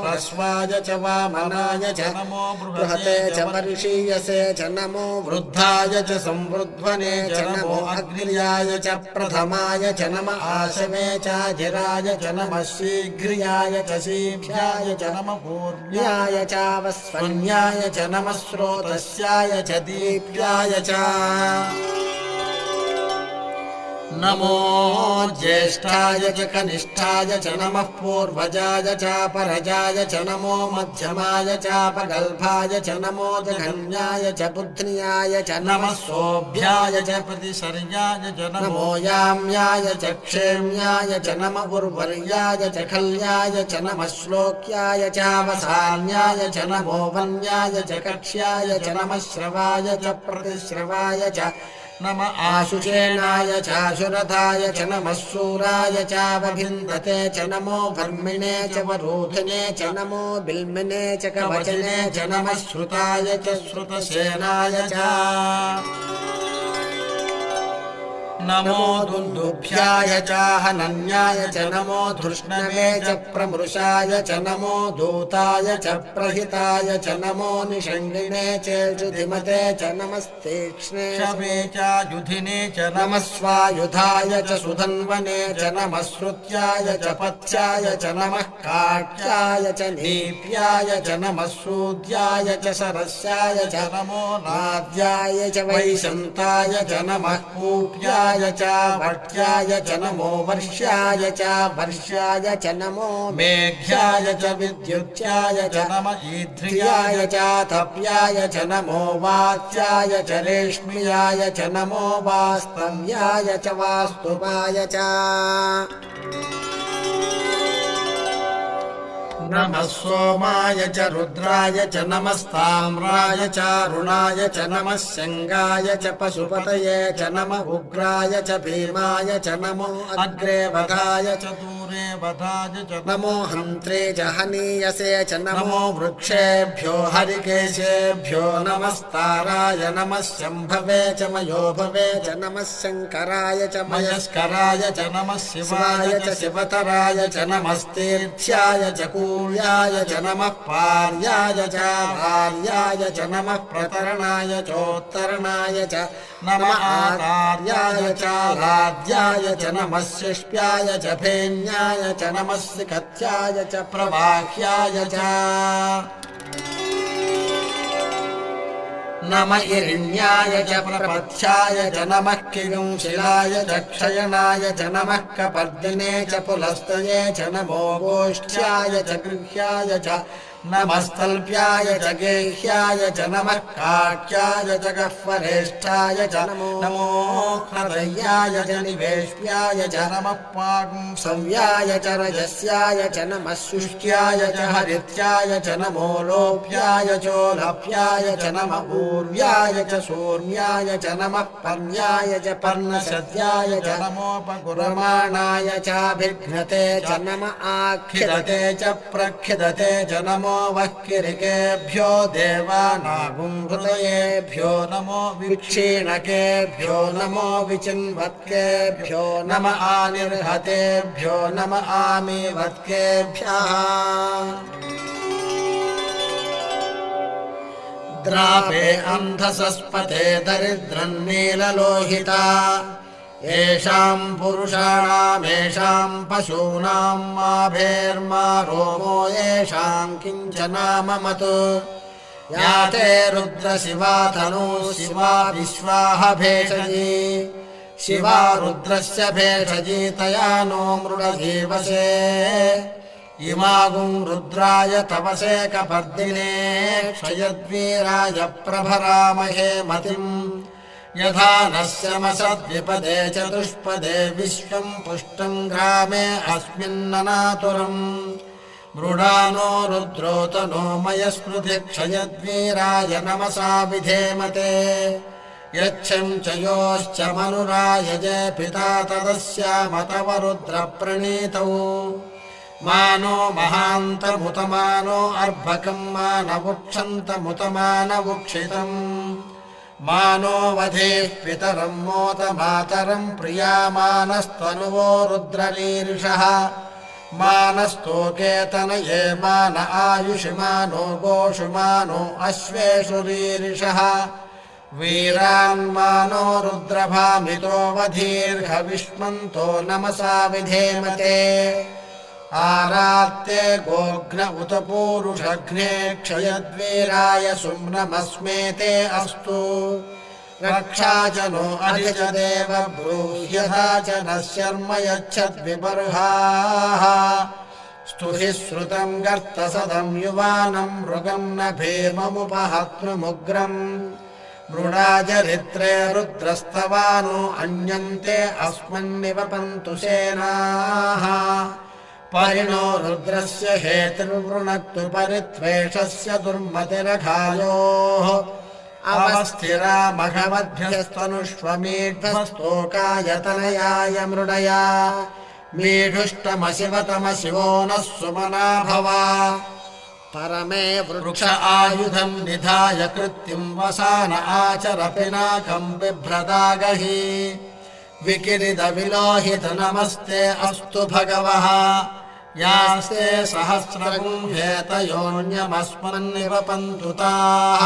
ह्रस्वाय च वामनाय च नमो बृहते च पर्षीयसे च नमो वृद्धाय च संवृध्वने च नमो अग्र्याय च प्रथमाय च नमः आशवे चाधिराय च नमः शीघ्र्याय च शीघ्राय च नमः पूर्ण्याय चावस्वन्याय च नमः स्रोतस्याय च दीप्याय च नमो ज्येष्ठाय च कनिष्ठाय च नमः पूर्वजाय चापरजाय च नमो मध्यमाय चापगल्भाय च नमो जघन्याय च बुध्न्याय च नमः सोऽभ्याय च प्रतिशर्याय च नमो याम्याय च क्षेम्याय च नमः उर्वर्याय च खल्याय च नमः श्लोक्याय चावसान्याय च नमो वन्याय च कक्ष्याय च नमः श्रवाय च प्रतिश्रवाय च नमः आशुचेनाय चाशुरथाय च नमः शूराय चावभिन्दते च नमो भर्मिणे च वरोधिने च नमो बिल्मिने च कवचने च नमः श्रुताय च श्रुतसेनाय च नमो दुन्दुभ्याय च हनन्याय च नमो धृष्णवे च प्रमृषाय च नमो दूताय च प्रहिताय च नमो निषङ्गिणे च जुधिमते च नमस्तीक्ष्णे शवे च युधिने च नमः स्वायुधाय च सुधन्वने च नमः श्रुत्याय च पथ्याय च नमः काट्याय च नीप्याय च नमः सूद्याय च सरस्याय च नमो नाद्याय च वैशन्ताय च नमः कूप्याय च भट्याय च नमो वर्ष्याय च वर्ष्याय च नमो मेघ्याय च विद्युत्याय च नमः ईध्र्याय च तप्याय च नमो वात्याय च रेश्म्याय च नमो वास्तव्याय च वास्तुपाय च नमः सोमाय च रुद्राय च नमस्ताम्राय च अरुणाय च नमः शङ्गाय च पशुपतये च नमः उग्राय च भीमाय च नमो अग्रे वधाय च दूर श्रीवधाय च नमो हन्त्रे च हनीयसे च नमो वृक्षेभ्यो हरिकेशेभ्यो नमस्ताराय नमः शम्भवे च मयोभवे च नमः शङ्कराय च मयस्कराय च नमः शिवाय च शिवतराय च नमस्तीर्थ्याय च कूल्याय च नमः पार्याय च भार्याय च नमः प्रतरणाय चोत्तरणाय च नमः आचार्याय च लाद्याय च नमः शिष्प्याय च फेन्याय च नमः सिकत्याय च प्रवाह्याय च नम इरिण्याय च प्रपथ्याय च नमः किंशिलाय च क्षयणाय च नमः कपर्दिने च पुलस्तये च नमो गोष्ठ्याय च गृह्याय च नमस्तल्प्याय च गेह्याय च नमः काट्याय च गह्वरेष्ठाय च नमो हृदयाय च निवेश्याय च नमः पागुंसव्याय च रजस्याय च नमः शुष्ट्याय च हरित्याय च नमो लोप्याय चोलप्याय च नमः ऊर्व्याय च सूर्याय च नमः पर्याय च पर्णसद्याय च नमोपगुरमाणाय चाभिघ्नते च नमः आखिदते च प्रखिदते च नमो वह्किरिकेभ्यो देवानागुं हृदयेभ्यो नमो विक्षीणकेभ्यो नमो विचिन्वत्केभ्यो नम आनिर्हतेभ्यो नम आमीवत्केभ्यः द्रापे अन्धसस्पते दरिद्रन्नीललोहिता येषाम् पुरुषाणामेषाम् पशूनाम् माभेर्मा रोमो येषाम् किञ्चनाममतु या ते रुद्रशिवा तनूः शिवा विश्वाह भेषजी शिवा रुद्रस्य भेषजी तया नो मृडजीवसे इमागुं रुद्राय तपसे कपर्दिने क्षयद्वीराय प्रभरामहे मतिम् यथा नश्यमसद्विपदे चतुष्पदे विश्वम् पुष्टम् ग्रामे अस्मिन्ननातुरम् मृडानो रुद्रोतनो मयस्मृति क्षयद्वीराय नमसा विधेमते यच्छम् च योश्च मनुरायजे पिता तदस्यामतव रुद्रप्रणीतौ मानो महान्तमुतमानो अर्भकम् मानवुक्षन्तमुतमानवुक्षितम् मानो वधेः पितरम् मोतमातरम् प्रियामानस्त्वनुवो रुद्ररीरिषः मानस्तोकेतनये मान आयुषिमानो गोषुमानो अश्वेषु रीरिषः वीरान्मानो रुद्रभामितो वधीर्हविष्मन्तो नमसा विधेमते आरात्ते गोघ्न उत पूरुषघ्ने क्षयद्वीराय सुम्नमस्मेते अस्तु रक्षा च नो अधि च देव ब्रूह्यथा च नः शर्म यच्छद्विबर्हाः स्तुहि श्रुतम् गर्तसदम् युवानम् मृगम् न भीममुपहत्नुमुग्रम् मृडाचरित्रे रुद्रस्तवानो अन्यन्ते अस्मन्निवपन्तु सेनाः परिणो रुद्रस्य हेतुर्वृणक्तु परित्वेषस्य दुर्मतिरघायोः अवस्थिरा मघवद्भ्यस्तनुष्वमीढ्वस्तोकायतनयाय मृडया मीढुष्टमशिवतमशिवो नः सुमना भवा परमे वृक्ष आयुधम् निधाय कृत्तिम् वसान आचर पिनाकम् बिभ्रदागहि विकिरितविलोहित नमस्ते अस्तु भगवः यास्ते सहस्रगुंहेतयोऽन्यमस्मन्निवपन्तु ताः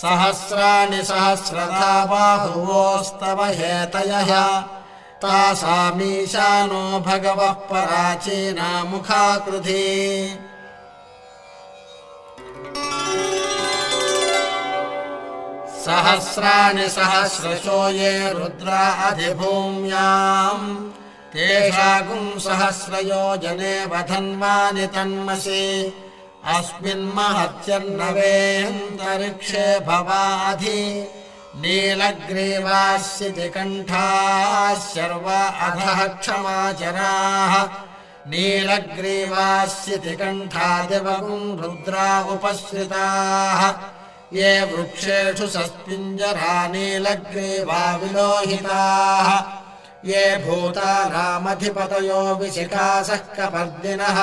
सहस्राणि सहस्रधा बाहुवोस्तव हेतयः तासामीशानो भगवः पराचीना मुखाकृधी सहस्राणि सहस्रशो ये रुद्रा अधिभूम्याम् तेषागुं सहस्रयोजने वधन्वानि तन्मसि अस्मिन्महत्यर्णवेऽन्तरिक्षे भवाधि नीलग्रीवास्यति कण्ठाः शर्वा अधः क्षमाचराः नीलग्रीवास्यति कण्ठादिवगुं रुद्रा उपश्रिताः ये वृक्षेषु सस्पिञ्जरा नीलग्रीवा विलोहिताः ये भूतानामधिपतयो विशिखासः कपर्दिनः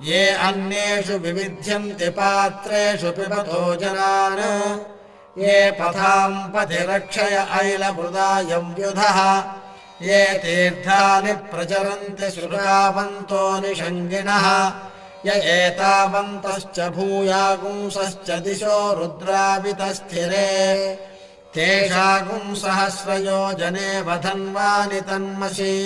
ये अन्येषु विविध्यन्ति पात्रेषु पिबतो जनान् ये पथाम् पथिरक्षय ऐलमृदायव्युधः ये तीर्थानि प्रचरन्ति श्रुतावन्तो निषङ्गिणः य एतावन्तश्च भूयागुंसश्च दिशो रुद्रावितस्थिरे तेषागुंसहस्रयोजने वधन्वानि तन्मसि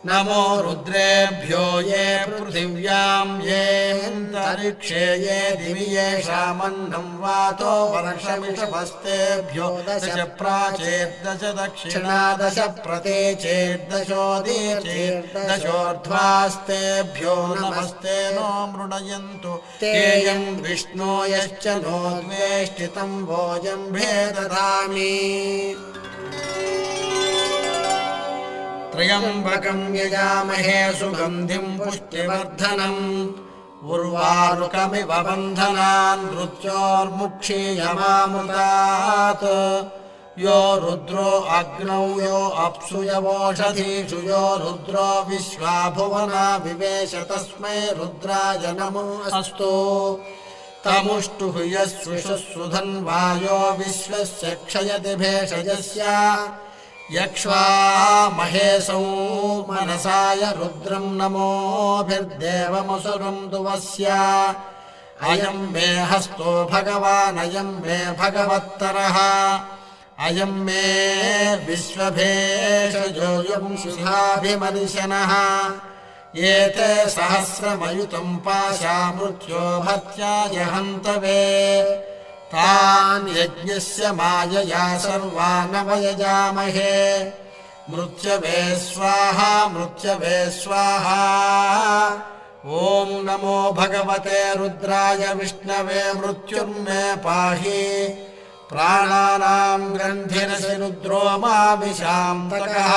नमो रुद्रेभ्यो ये पृथिव्याम् ये अन्तरिक्षे ये दिवि येषामन्नम् वातो वर्षमिषभस्तेभ्यो दश प्राचेर्दश दक्षिणा दश प्रतीचेर्दशोदीचेर्दशोर्ध्वास्तेभ्यो नमस्ते नो मृणयन्तु तेयम् विष्णो यश्च नो द्वेष्टितम् भोजम्भे दधामि त्र्यम्बकम् यजामहे सुगन्धिम् पुष्टिवर्धनम् उर्वारुकमिव बन्धनान् मृत्योर्मुक्षीयमामृतात् यो रुद्रो अग्नौ यो अप्सु यवोषधीषु यो रुद्रो विश्वा भुवना विवेश तस्मै रुद्राय नमो अस्तु तमुष्टुः यस्सुषुः धन्वायो विश्वस्य क्षयति भेषजस्य यक्ष्वा महेशौ मनसाय रुद्रम् नमोभिर्देवमुसुरम् दुवस्य अयम् मे हस्तो भगवानयम् मे भगवत्तरः अयम् मे विश्वभेषजोऽयम् शुभाभिमर्शनः एते सहस्रमयुतम् पाशा मृत्यो भर्त्याय हन्तवे तान् यज्ञस्य मायया सर्वानवयजामहे मृत्यवे स्वाहा मृत्यवे स्वाहा ॐ नमो भगवते रुद्राय विष्णवे मृत्युर्मे पाहि प्राणानाम् ग्रन्थिरसि रुद्रो माविशान्तकः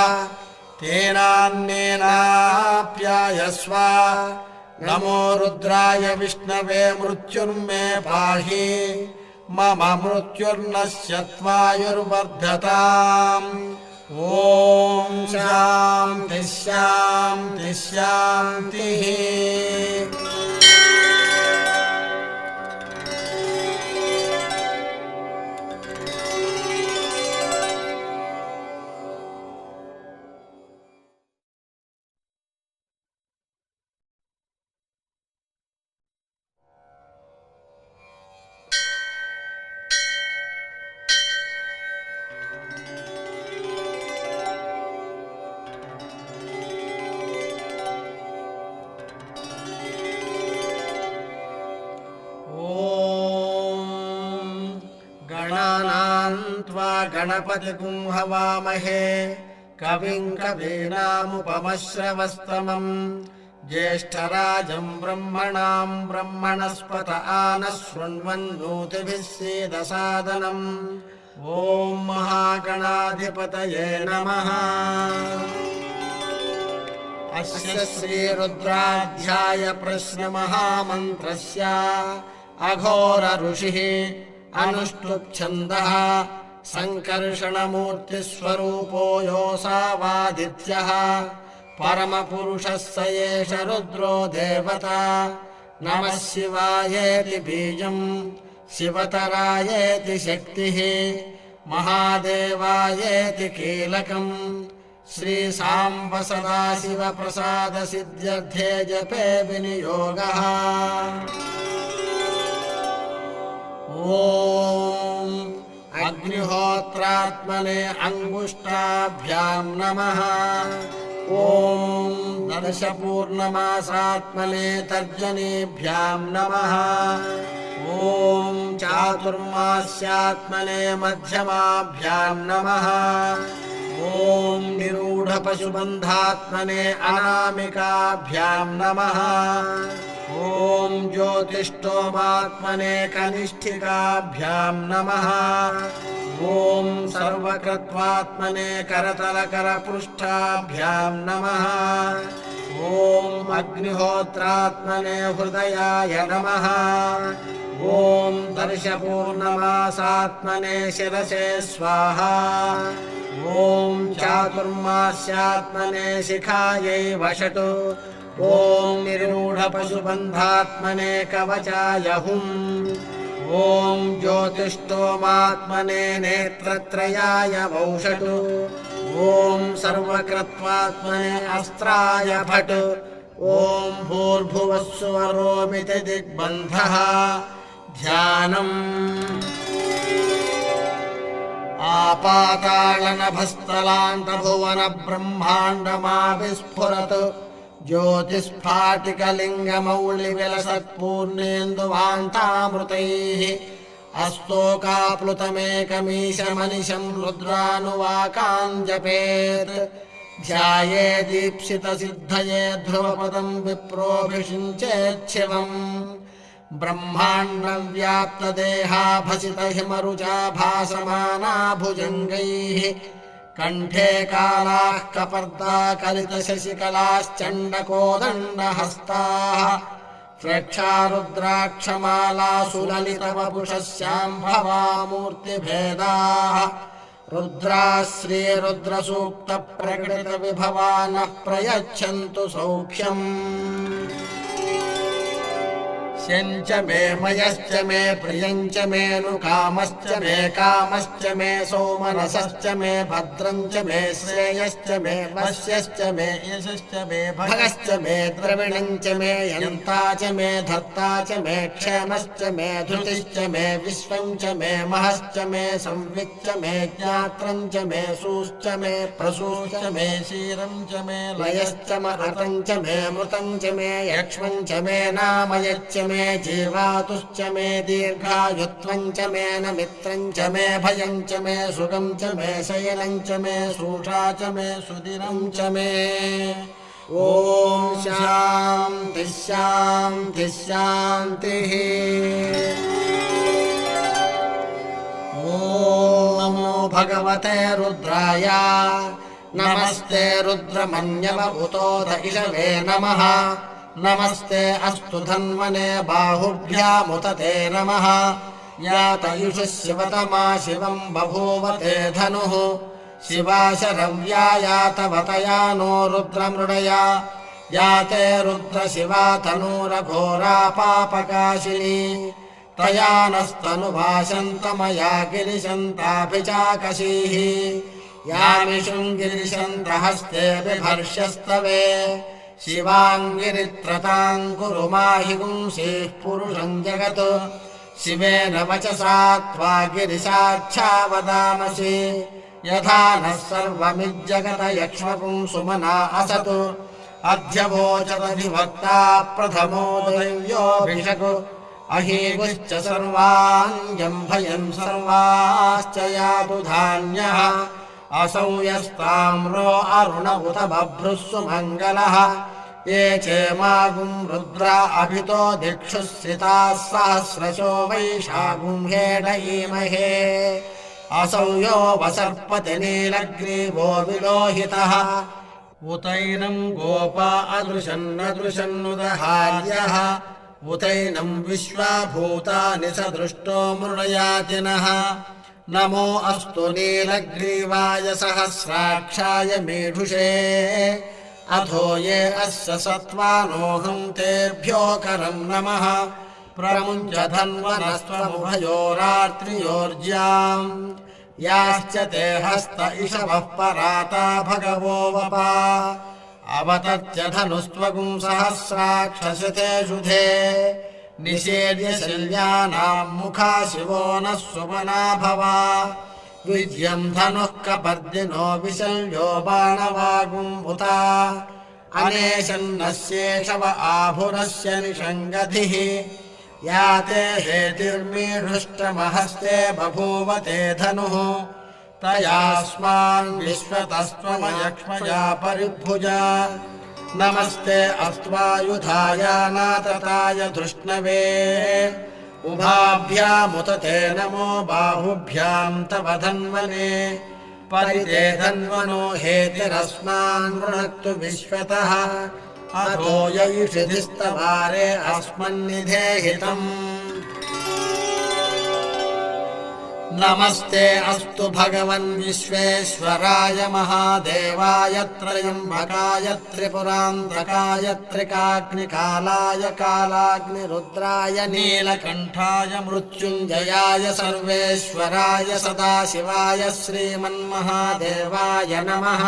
तेनान्येनाप्यायस्व नमो रुद्राय विष्णवे मृत्युर्मे पाहि मम मृत्युर्नश्यत्वायुर्वर्धताम् ॐ शान्तिः शान्तिः शान्तिः गणपतिगुं हवामहे कविं कवीनामुपमश्रवस्तमम् ज्येष्ठराजं ब्रह्मणां ब्रह्मणस्पत आनः शृण्वन्नोतिभिः सीदसादनम् ॐ महागणाधिपतये नमः। अस्य श्रीरुद्राध्याय प्रश्नमहामन्त्रस्य अघोर ऋषिः अनुष्टुप्छन्दः सङ्कर्षणमूर्तिस्वरूपो योऽसावादित्यः परमपुरुषः स एष रुद्रो देवता। नमः शिवायेति बीजम् शिवतरायेति शक्तिः महादेवायेति कीलकम् श्रीसाम्ब सदाशिवप्रसादसिद्ध्यर्थे जपे विनियोगः। ॐ अग्निहोत्रात्मने अङ्गुष्ठाभ्याम् नमः। ॐ दर्शपूर्णमासात्मने तर्जनीभ्याम् नमः। ॐ चातुर्मास्यात्मने मध्यमाभ्याम् नमः। ॐ निरूढपशुबन्धात्मने अनामिकाभ्याम् नमः। ॐ ज्योतिष्ठोमात्मने कनिष्ठिकाभ्याम् नमः। ॐ सर्वकृत्वात्मने करतलकरपृष्ठाभ्याम् नमः। ॐ अग्निहोत्रात्मने हृदयाय नमः। ॐ दर्शपूर्णमासात्मने शिरसे स्वाहा। ॐ चातुर्मास्यात्मने शिखायै वषट् ॐ निरूढपशुबन्धात्मने कवचाय हुम् ॐ ज्योतिष्ठोमात्मने नेत्रत्रयाय वौषट् ॐ सर्वकृत्वात्मने अस्त्राय भट् ॐ भूर्भुवस्सुवरोमिति दिग्बन्धः ध्यानम् आपातालनभस्थलान्तभुवनब्रह्माण्डमाविस्फुरत् ज्योतिस्फाटिकलिङ्गमौलिविलसत्पूर्णेन्दुवान्तामृतैः अस्तोकाप्लुतमेकमीशमनिशं रुद्रानुवाकान् जपेत् ध्याये दीप्सितसिद्धये ध्रुवपदं विप्रोऽभिषिञ्चेच्छिवम् ब्रह्माण्डव्याप्तदेहाभसितहिमरुचा भासमाना भुजङ्गैः कण्ठे कालाः कपर्दा कलितशशिकलाश्चण्डकोदण्डहस्ताः प्रेक्षारुद्राक्षमालासुललितवपुषस्याम्भवामूर्तिभेदाः रुद्राः श्रीरुद्रसूक्तप्रकटितविभवा नः प्रयच्छन्तु सौख्यम् शञ्च मे मयश्च मे प्रियञ्च मेऽनुकामश्च मे कामश्च मे सौमनसश्च मे भद्रञ्च मे श्रेयश्च मे वश्यश्च मे यशश्च मे भगश्च मे द्रविणञ्च मे यन्ता च मे धर्ता च मे क्षेमश्च मे धृतिश्च मे विश्वञ्च मे महश्च मे संविच्च मे ज्ञात्रञ्च मे सूश्च मे प्रसूश्च मे क्षीरञ्च मे लयश्च महतञ्च मे मृतञ्च मे यक्ष्मञ्च मे नामयच्च मे जीवातुश्च मे दीर्घायुत्वञ्च मे नमित्रञ्च मे भयञ्च मे सुखं च मे शयनञ्च मे सूषा च मे सुदिनं च मे ॐ शान्तिः शान्तिः शान्तिः ॐ नमो भगवते रुद्राय नमस्ते रुद्रमन्यव उतोध इषवे नमः नमस्ते अस्तु धन्वने बाहुभ्यामुत ते नमः यातयुषः शिवतमा शिवं बभूव ते धनुः शिवा शरव्या यातवतया नो रुद्रमृडया याते रुद्रशिवा तनूरघोरा पापकाशिनी तया नस्तनुभाषन्तमया गिरिशन्ताभिचाकशीः यामिषुं गिरिशन्तहस्ते बिभर्ष्यस्तवे शिवाङ्गिरित्रताम् कुरु माहि पुंसीः पुरुषम् जगत् शिवेन वचसा त्वा गिरिशाच्छा वदामसि यथा नः सर्वमिज्जगत यक्ष्मपुंसुमना असतु अध्यवोचदधिवक्ता प्रथमो दैव्योऽभिषक् अहीगुश्च सर्वान् जम्भयन् सर्वाश्च यातु धान्यः असौ यस्ताम्रो अरुण उत बभ्रुः सुमङ्गलः ये चेमागुम् रुद्रा अभितो दिक्षुः श्रिताः सहस्रशो वैशागुं हेडयीमहे असौ यो वसर्पति नीलग्रीवो विलोहितः उतैनं गोपा अदृशन्नदृशन्नुदहार्यः उतैनं विश्वाभूतानि स दृष्टो मृडयातिनः नमो अस्तु नीलग्रीवाय सहस्राक्षाय मेढुषे अथो ये अस्य सत्त्वानोऽहं तेभ्यो करं नमः प्रमुञ्च धन्वनस्त्वमुभयोरात्रियोर्ज्याम् याश्च ते हस्त इषवः पराता भगवो वपा अवतत्य धनुस्त्वगुं सहस्राक्षसितेषु धे निषेद्य शल्यानाम् मुखा शिवो नः सुमना भवा विजयम् धनुः कपर्दिनो विशल्यो बाणवागुम्भुता अनेशन्नस्येषव आभुरस्य निषङ्गधिः याते हेतिर्मीढुष्टमहस्ते बभूव ते धनुः तयास्मान् विश्वतस्त्वमयक्ष्मया परिभुजा नमस्ते अस्त्वायुधाय नातताय धृष्णवे उभाभ्यामुत ते नमो बाहुभ्याम् तव धन्वने परिते धन्वनो हेतिरस्मान् वृणक्तु विश्वतः अथो यैषिधिस्तवारे अस्मन्निधेहितम् नमस्ते अस्तु भगवन् विश्वेश्वराय महादेवाय त्रयम्बकाय त्रिपुरान्तकाय त्रिकाग्निकालाय कालाग्निरुद्राय नीलकण्ठाय मृत्युञ्जयाय सर्वेश्वराय सदाशिवाय श्रीमन्महादेवाय नमः।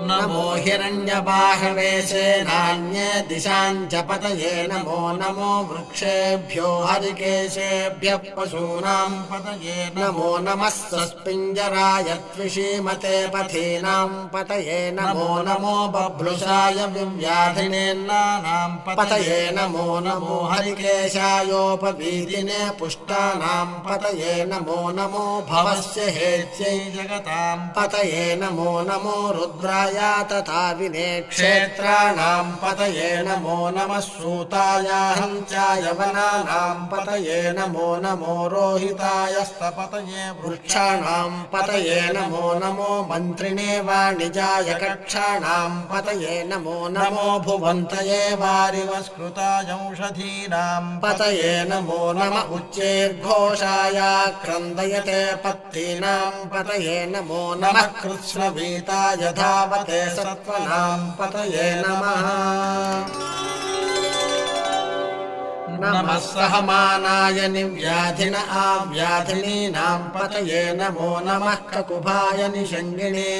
नमो हिरण्यबाहवे सेनान्ये दिशाञ्च पतये नमो नमो वृक्षेभ्यो हरिकेशेभ्यः पशूनां पतये नमो नमः सस्पिञ्जराय त्विषीमते पथीनां पतये नमो नमो बभ्लुषाय विव्याधिनेन्नानां पतये नमो नमो हरिकेशायोपवीतिने पुष्टानां पतये नमो नमो भवस्य हेत्यै जगतां पतये नमो नमो रुद्राय तथा विनेक्षेत्राणां पतये नमो नमः सूताय हंसाय वनानां पतये नमो नमो रोहिताय स्तपतये वृक्षाणां पतये नमो नमो मन्त्रिणे वाणिजाय कक्षाणां पतये नमो नमो भुवन्तये वारिवस्कृताय औषधीनां पतये नमो नम उच्चैर्घोषाय क्रन्दयते पत्तीनां पतये नमो नमः कृत्स्नवीताय धावते सत्त्वनां पतये नमः। नमः सहमानाय निव्याधिन आव्याधिनीनां पतये नमो नमः ककुभाय निषङ्गिणे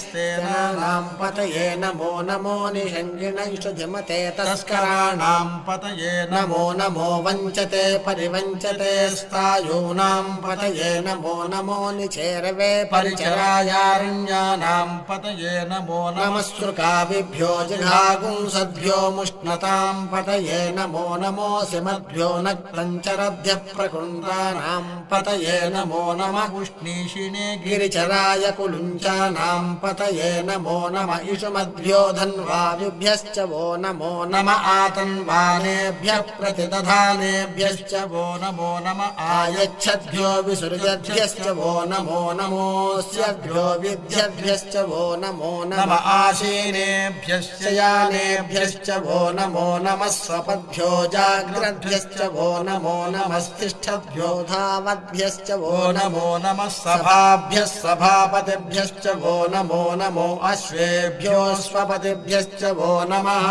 स्तेनानां पतये नमो नमो निषङ्गिणैषधिमते तस्कराणां पतये नमो नमो वञ्चते परिवञ्चते स्थायूनां पतये नमो नमो निचेरवे परिचरायारण्यानां पतये नमो नमस्सृकाविभ्यो जिघागुंसद्भ्यो मुष्णतां पतये नमो नमो सिमद्भ्यो नक्तञ्चरद्भ्यः प्रकृन्दानां पतये नमो नमः उष्णीषिणे गिरिचराय कुलुञ्चानां पतये नमो नम इषुमद्भ्यो धन्वायुभ्यश्च वो नमो नम आतन्वानेभ्यः प्रतिदधानेभ्यश्च वो नमो नमः आयच्छद्भ्यो विसृजद्भ्यश्च वो नमो नमोऽस्यभ्यो विद्यभ्यश्च वो नमो नम आसीनेभ्यश्च यानेभ्यश्च वो नमो नमः स्वपद्भ्यो जाग्रद्भ्यश्च वो नमो नमस्तिष्ठद्भ्यो धावद्भ्यश्च वो नमो नमः सभाभ्यः सभापतिभ्यश्च वो नमो नमो अश्वेभ्यो स्वपतिभ्यश्च वो नमः।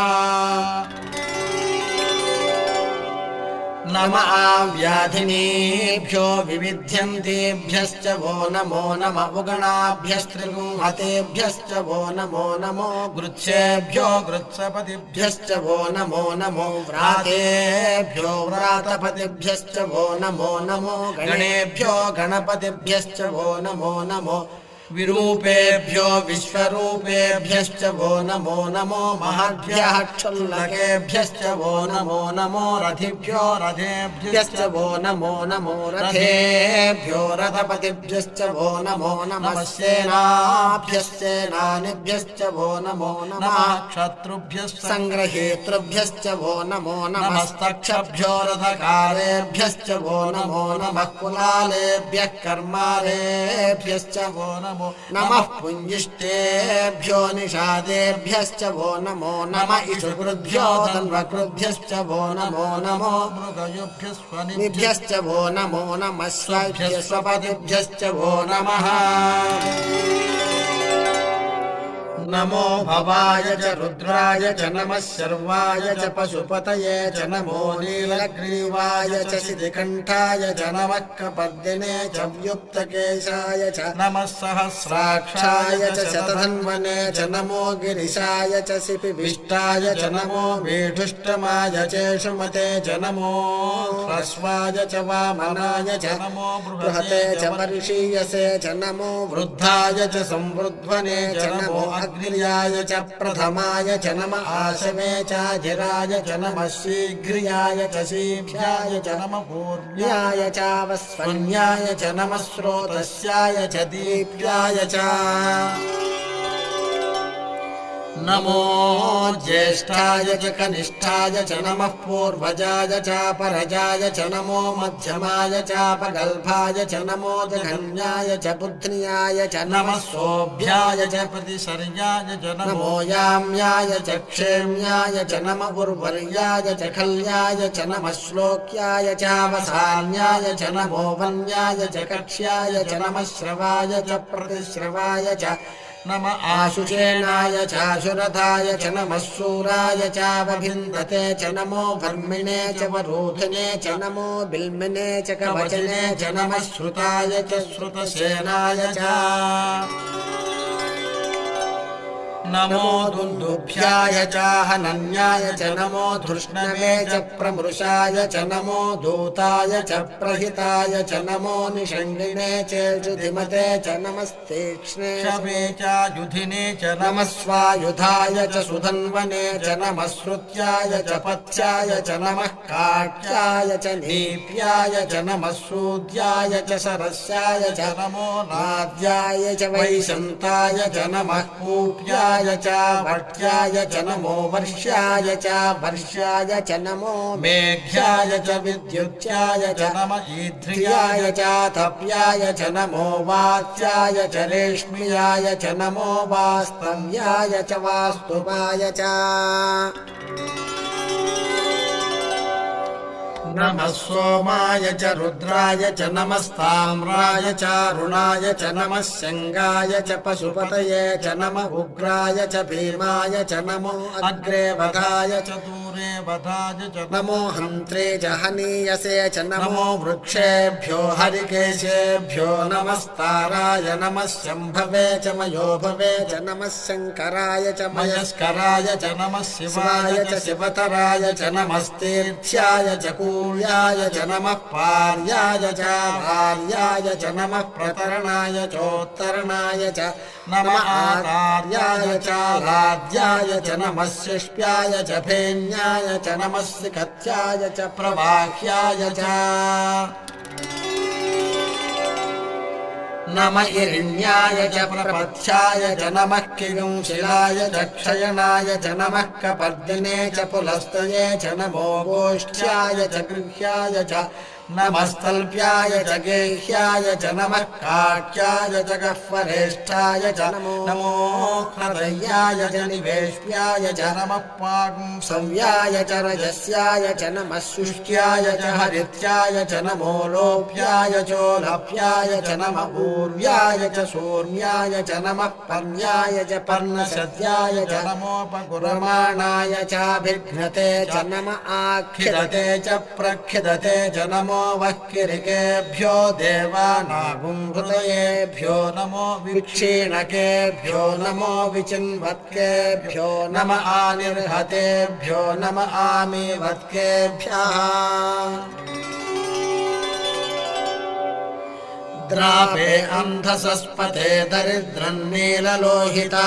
नम आव्याधिनीभ्यो विविध्यन्तेभ्यश्च वो नमो नम उगणाभ्यस्त्रिगुंहतेभ्यश्च वो नमो नमो गृच्छेभ्यो गृत्सपतिभ्यश्च वो नमो नमो व्रातेभ्यो व्रातपतिभ्यश्च वो नमो नमो गणेभ्यो गणपतिभ्यश्च वो नमो नमो विरूपेभ्यो विश्वरूपेभ्यश्च वो नमो नमो महद्भ्यः क्षुल्लकेभ्यश्च वो नमो नमो रथिभ्यो रथेभ्यश्च वो नमो नमो रथेभ्यो रथपतिभ्यश्च वो नमो नमः सेनाभ्यश्चेनानिभ्यश्च वो नमो नमः क्षत्रुभ्यश्च सङ्ग्रहेतृभ्यश्च वो नमो नमस्तक्षभ्यो रथकारेभ्यश्च वो नमो नमः कुलालेभ्यः कर्मारेभ्यश्च वो नमः पुञ्जिष्टेभ्यो निषादेभ्यश्च वो नमो नम इषुकृद्भ्यो धन्वकृद्भ्यश्च वो नमो नमो मृगयुभ्यश्च वो नमो नमः स्वपतिभ्यश्च वो नमः। नमो भवाय च रुद्राय च नमः शर्वाय च पशुपतये च नमो नीलग्रीवाय च शितिकण्ठाय च नमः कपर्दिने च व्युक्तकेशाय च नमः सहस्राक्षाय च शतधन्वने च नमो गिरिशाय च शिपिविष्टाय च नमो वेढुष्टमाय चेषुमते च नमो ह्रस्वाय च वामनाय च नमो बृहते च वर्षीयसे च नमो वृद्धाय च संवृध्वने च नमो अग्नियाय च प्रथमाय च नम आशवे चाधिराय च नमः शीघ्रियाय च शीघ्राय च नमः पूर्ण्याय चावस्वन्याय च नमः स्रोतस्याय च दीप्याय च नमो ज्येष्ठाय च कनिष्ठाय च नमः पूर्वजाय च परजाय च नमो मध्यमाय च पगल्भाय च नमो जघन्याय च बुद्ध्याय च नमः सोऽभ्याय च प्रतिसर्याय च नमो याम्याय च क्षेम्याय च नम उर्वर्याय च खल्याय च नमः श्लोक्याय च वसान्याय च नमो वन्याय च कक्ष्याय च नमः श्रवाय च प्रतिश्रवाय च नम आशुचेनाय चाशुरथाय च नमः शूराय चावभिन्दते च नमो वर्मिणे च वरोधिने च नमो बिल्मिने च कवचने च नमः श्रुताय च श्रुतसेनाय च नमो दुन्दुभ्याय च हनन्याय च नमो धृष्णवे च प्रमृषाय च नमो दूताय च प्रहिताय च नमो निषङ्गिणे च जुधिमते च नमस्तीक्ष्णे शवे च युधिने च नमः स्वायुधाय च सुधन्वने च नमः श्रुत्याय च पथ्याय च नमः काट्याय च नीप्याय च नमः सूद्याय च सरस्याय च नमो नाद्याय च वैशन्ताय च नमः कूप्याय च वट्याय च नमो वर्ष्याय च वर्ष्याय च नमो मेघ्याय च विद्युत्याय च नम ईध्रियाय च तप्याय च नमो वात्याय च रेश्म्याय च नमो वास्तव्याय च वास्तुवाय च नमः सोमाय च रुद्राय च नमस्ताम्राय च अरुणाय च नमः शङ्गाय च पशुपतये च नम उग्राय च भीमाय च नमो अग्रे वधाय च दूरे वधाय च नमो हन्त्रे च हनीयसे च नमो वृक्षेभ्यो हरिकेशेभ्यो नमस्ताराय नमः शम्भवे च मयोभवे च नमः शङ्कराय च मयस्कराय च नमः शिवाय च शिवतराय च नमस्तीर्थ्याय च कूल्याय च नमः पार्याय च भार्याय च नमः प्रतरणाय चोत्तरणाय च नम आर्याय च लाद्याय च नमः शिष्प्याय च फेन्याय च नमः सिकत्याय च प्रवाह्याय च नम इरिण्याय च प्रपथ्याय च नमः किगुंशिलाय च क्षयणाय च नमः कपर्दिने च पुलस्तये च नमो गोष्ठ्याय च गृह्याय च नमस्तल्प्याय च गेह्याय च नमः काट्याय च गह्वरेष्ठाय च नमो हृदयाय च निवेश्याय च नमः पागुंसव्याय च रजस्याय च नमः शुष्क्याय च हरित्याय च नमो लोभ्याय चोलभ्याय च नम ऊर्व्याय च सूर्याय च नमः पर्याय च पर्णसद्याय च नमोपगुरमाणाय चाभिघ्नते च नम आखिदते च प्रखिदते च नमो वह्किरिकेभ्यो देवानागुंहृदयेभ्यो नमो विक्षीणकेभ्यो नमो विचिन्वत्केभ्यो नम आनिर्हतेभ्यो नम आमीवत्केभ्यः द्रापे अन्धसस्पथे दरिद्रन्नीललोहिता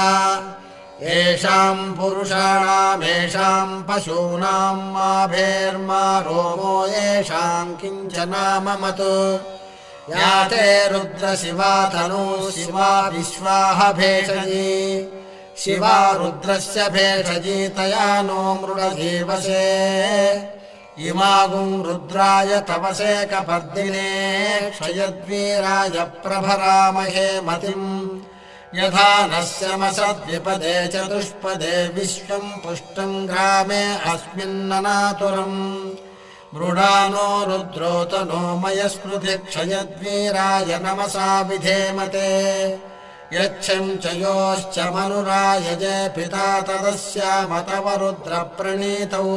येषाम् पुरुषाणामेषाम् पशूनाम् माभेर्मा रोमो येषाम् किञ्चनाममतु या ते रुद्रशिवा तनूः शिवा विश्वाह भेषजी शिवा रुद्रस्य भेषजी तया नो मृडजीवसे इमागुं रुद्राय तपसे कपर्दिने क्षयद्वीराय प्रभरामहे मतिम् यथा नस्यमसद्विपदे चतुष्पदे विश्वम् पुष्टम् ग्रामे अस्मिन्ननातुरम् मृडानो रुद्रोतनो मयस्कृति क्षयद्वीराय नमसा विधेमते यच्छं च योश्च मनुरायजे पिता तदस्यामतव रुद्रप्रणीतौ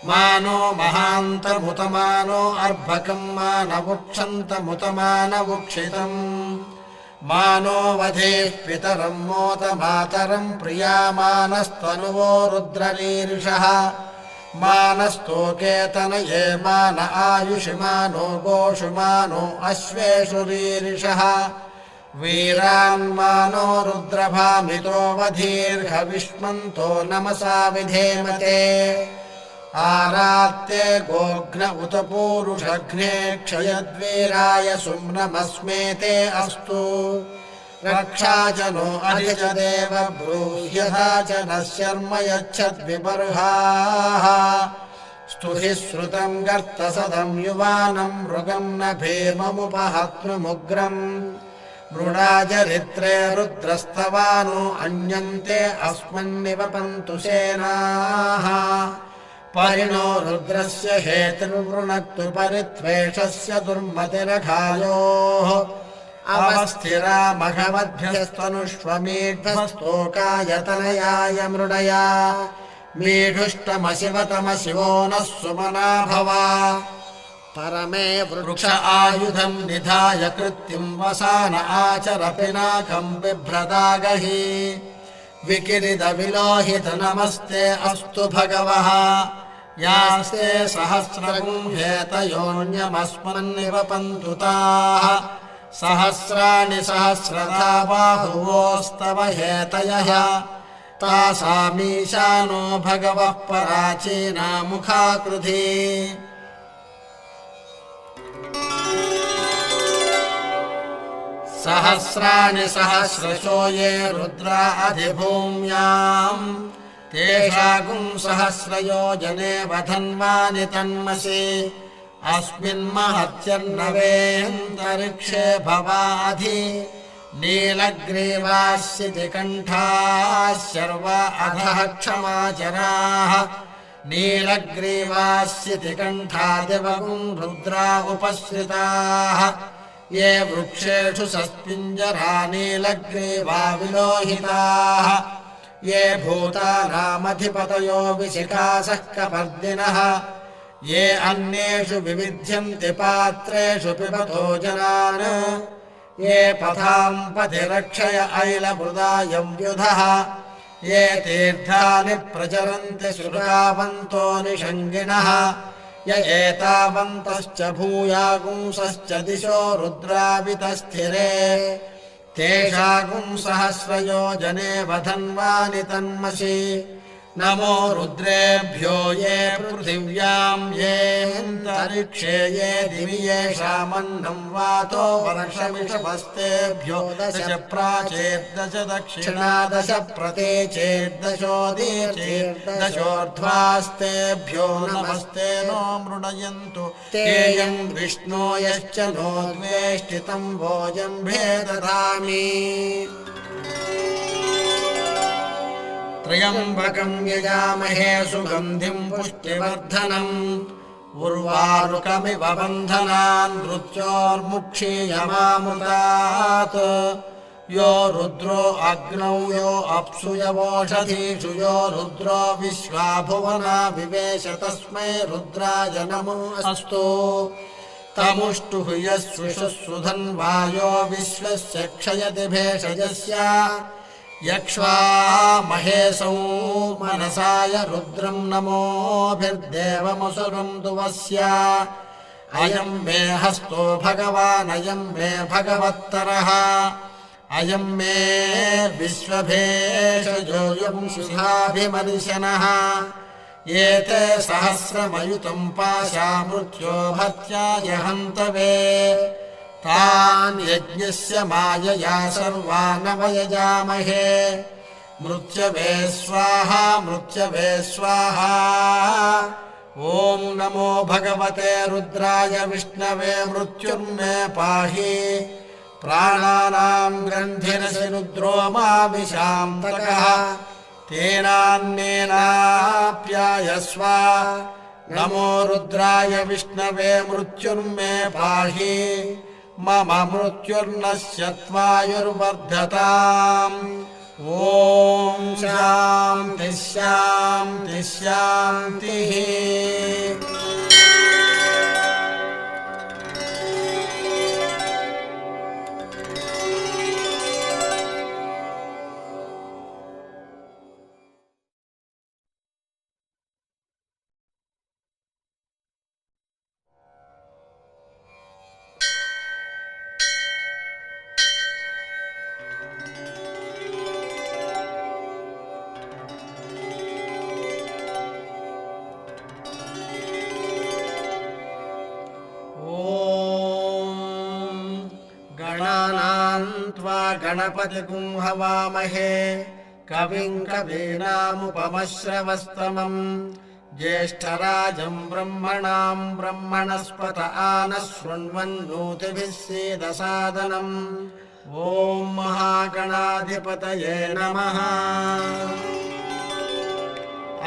मानो महान्तमुतमानो अर्भकम् मानवुक्षन्तमुतमानवुक्षितम् मानो वधेः पितरम् मोतमातरम् प्रियामानस्तनुवो रुद्ररीरिषः मानस्तोकेतनये मान आयुषि मानो गोषु मानो अश्वेषु रीरिषः वीरान्मानो रुद्रभामितो वधीर्हविष्मन्तो नमसा विधेमते आरात्ते गोघ्न उत पूरुषघ्ने क्षयद्वीराय सुम्नमस्मेते अस्तु रक्षा च नो अधि च देव ब्रूह्यथा च नः शर्म यच्छद्विबर्हाः स्तुहि श्रुतम् गर्तसदम् युवानम् मृगम् न भीममुपहत्नुमुग्रम् मृडाचरित्रे रुद्रस्तवानो अन्यन्ते अस्मन्निवपन्तु सेनाः परिणो रुद्रस्य हेतुर्वृणक्तु परित्वेषस्य दुर्मतिरघायोः अवस्थिरा मघवद्भ्यस्तनुष्वमीढ्वस्तोकायतनयाय मृडया मीढुष्टमशिवतमशिवो नः सुमना भवा परमे वृक्ष आयुधम् निधाय कृत्तिम् वसान आचर पिनाकम् बिभ्रदागहि विकिरितविलोहित नमस्ते अस्तु भगवः यास्ते सहस्रगुम् हेतयोऽन्यमस्मन्निवपन्तु ताः सहस्राणि सहस्रधा बाहुवोस्तव हेतयः तासामीशानो भगवः पराचीना मुखाकृधी सहस्राणि सहस्रशो ये रुद्रा अधिभूम्याम् तेषागुम् सहस्रयोजने वधन्वानि तन्मसि अस्मिन्महत्यर्णवेऽन्तरिक्षे भवाधि नीलग्रीवास्यति कण्ठाः शर्वा अधः क्षमाचराः नीलग्रीवास्यति कण्ठादिवगुम् रुद्रा उपश्रिताः ये वृक्षेषु सस्पिञ्जरा नीलग्रीवा विलोहिताः ये भूतानामधिपतयो विशिखासः कपर्दिनः ये अन्येषु विविध्यन्ति पात्रेषु पिबतो जनान् ये पथाम् पथि रक्षय ऐलमृदायव्युधः ये तीर्थानि प्रचरन्ति श्रुतावन्तो निषङ्गिणः य एतावन्तश्च भूयागुंसश्च दिशो रुद्रावितस्थिरे तेषागुम् सहस्रयोजने वधन्वानि तन्मसि नमो रुद्रेभ्यो ये पृथिव्याम् येऽन्तरिक्षे ये दिवि येषामन्नम् वातो वर्षमिषभस्तेभ्यो दश प्राचेर्दश दक्षिणा दश प्रतीचेर्दशोदीचेर्दशोर्ध्वास्तेभ्यो नमस्ते नो मृडयन्तु तेयम् विष्णो यश्च नो द्वेष्टितम् भोजम्भे ददामि त्र्यम्बकम् यजामहे सुगन्धिम् पुष्टिवर्धनम् उर्वारुकमिव बन्धनान् मृत्योर्मुक्षीयमामृतात् यो रुद्रो अग्नौ यो अप्सु यवोषधीषु यो रुद्रो विश्वा भुवना विवेश तस्मै रुद्राय नमो अस्तु तमुष्टुः यस्सुषुधन्वायो विश्वस्य क्षयति भेषजस्य यक्ष्वा महेशौ मनसाय रुद्रम् नमोभिर्देवमसुरम् दुवस्य अयम् मे हस्तो भगवानयम् मे भगवत्तरः अयम् मे विश्वभेषजोऽयम् शुभाभिमर्शनः एते सहस्रमयुतम् पाशा मृत्यो भर्त्याय हन्तवे तान् यज्ञस्य मायया सर्वानवयजामहे मृत्यवे स्वाहा मृत्यवे स्वाहा ॐ नमो भगवते रुद्राय विष्णवे मृत्युर्मे पाहि प्राणानाम् ग्रन्थिरसि रुद्रो माविशान्तकः तेनान्नेनाप्यायस्व नमो रुद्राय विष्णवे मृत्युर्मे पाहि मम मृत्युर्नश्यत्वायुर्वर्धताम् ॐ शान्तिः शान्तिः शान्तिः गणपतिगुं हवामहे कविं कवीनामुपमश्रवस्तमम् ज्येष्ठराजं ब्रह्मणां ब्रह्मणस्पत आनः शृण्वन्नोतिभिः सीदसादनम् ॐ महागणाधिपतये नमः।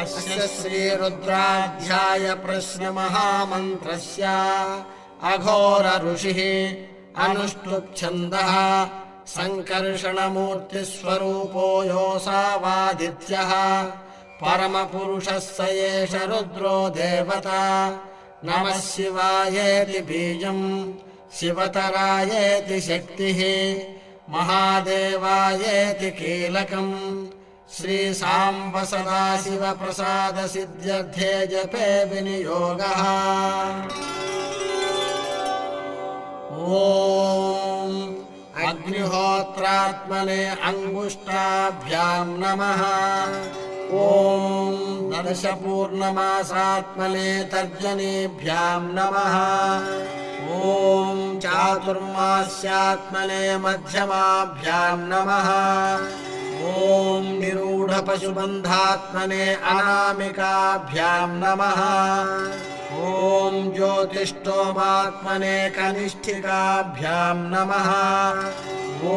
अस्य श्रीरुद्राध्याय प्रश्नमहामन्त्रस्य अघोर ऋषिः अनुष्टुप्-छन्दः सङ्कर्षणमूर्तिस्वरूपो योऽसावादित्यः परमपुरुषः स एष रुद्रो देवता। नमः शिवायेति बीजम् शिवतरायेति शक्तिः महादेवायेति कीलकम् श्रीसाम्ब सदाशिवप्रसादसिद्ध्यर्थे जपे विनियोगः। ॐ अग्निहोत्रात्मने अङ्गुष्ठाभ्यां नमः। ॐ दर्शपूर्णमासात्मने तर्जनीभ्यां नमः। ॐ चातुर्मास्यात्मने मध्यमाभ्यां नमः। ॐ निरूढपशुबन्धात्मने अनामिकाभ्यां नमः। ॐ ज्योतिष्ठोमात्मने कनिष्ठिकाभ्यां नमः। ॐ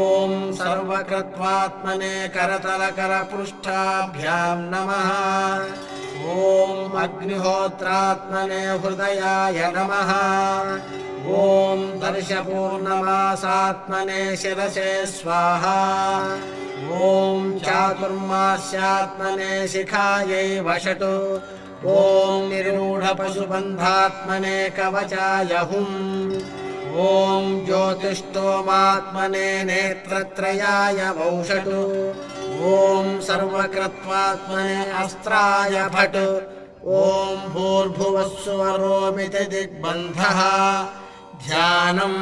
सर्वकृत्वात्मने करतलकरपृष्ठाभ्यां नमः। ॐ अग्निहोत्रात्मने हृदयाय नमः। ॐ दर्शपूर्णमासात्मने शिरसे स्वाहा। ॐ चातुर्मास्यात्मने शिखायै वषट्। ॐ निरूढपशुबन्धात्मने कवचाय हुम्। ॐ ज्योतिष्ठोमात्मने नेत्रत्रयाय वौषट्। ॐ सर्वकृत्वात्मने अस्त्राय फट्। ॐ भूर्भुवः सुवरोमिति दिग्बन्धः। ध्यानम्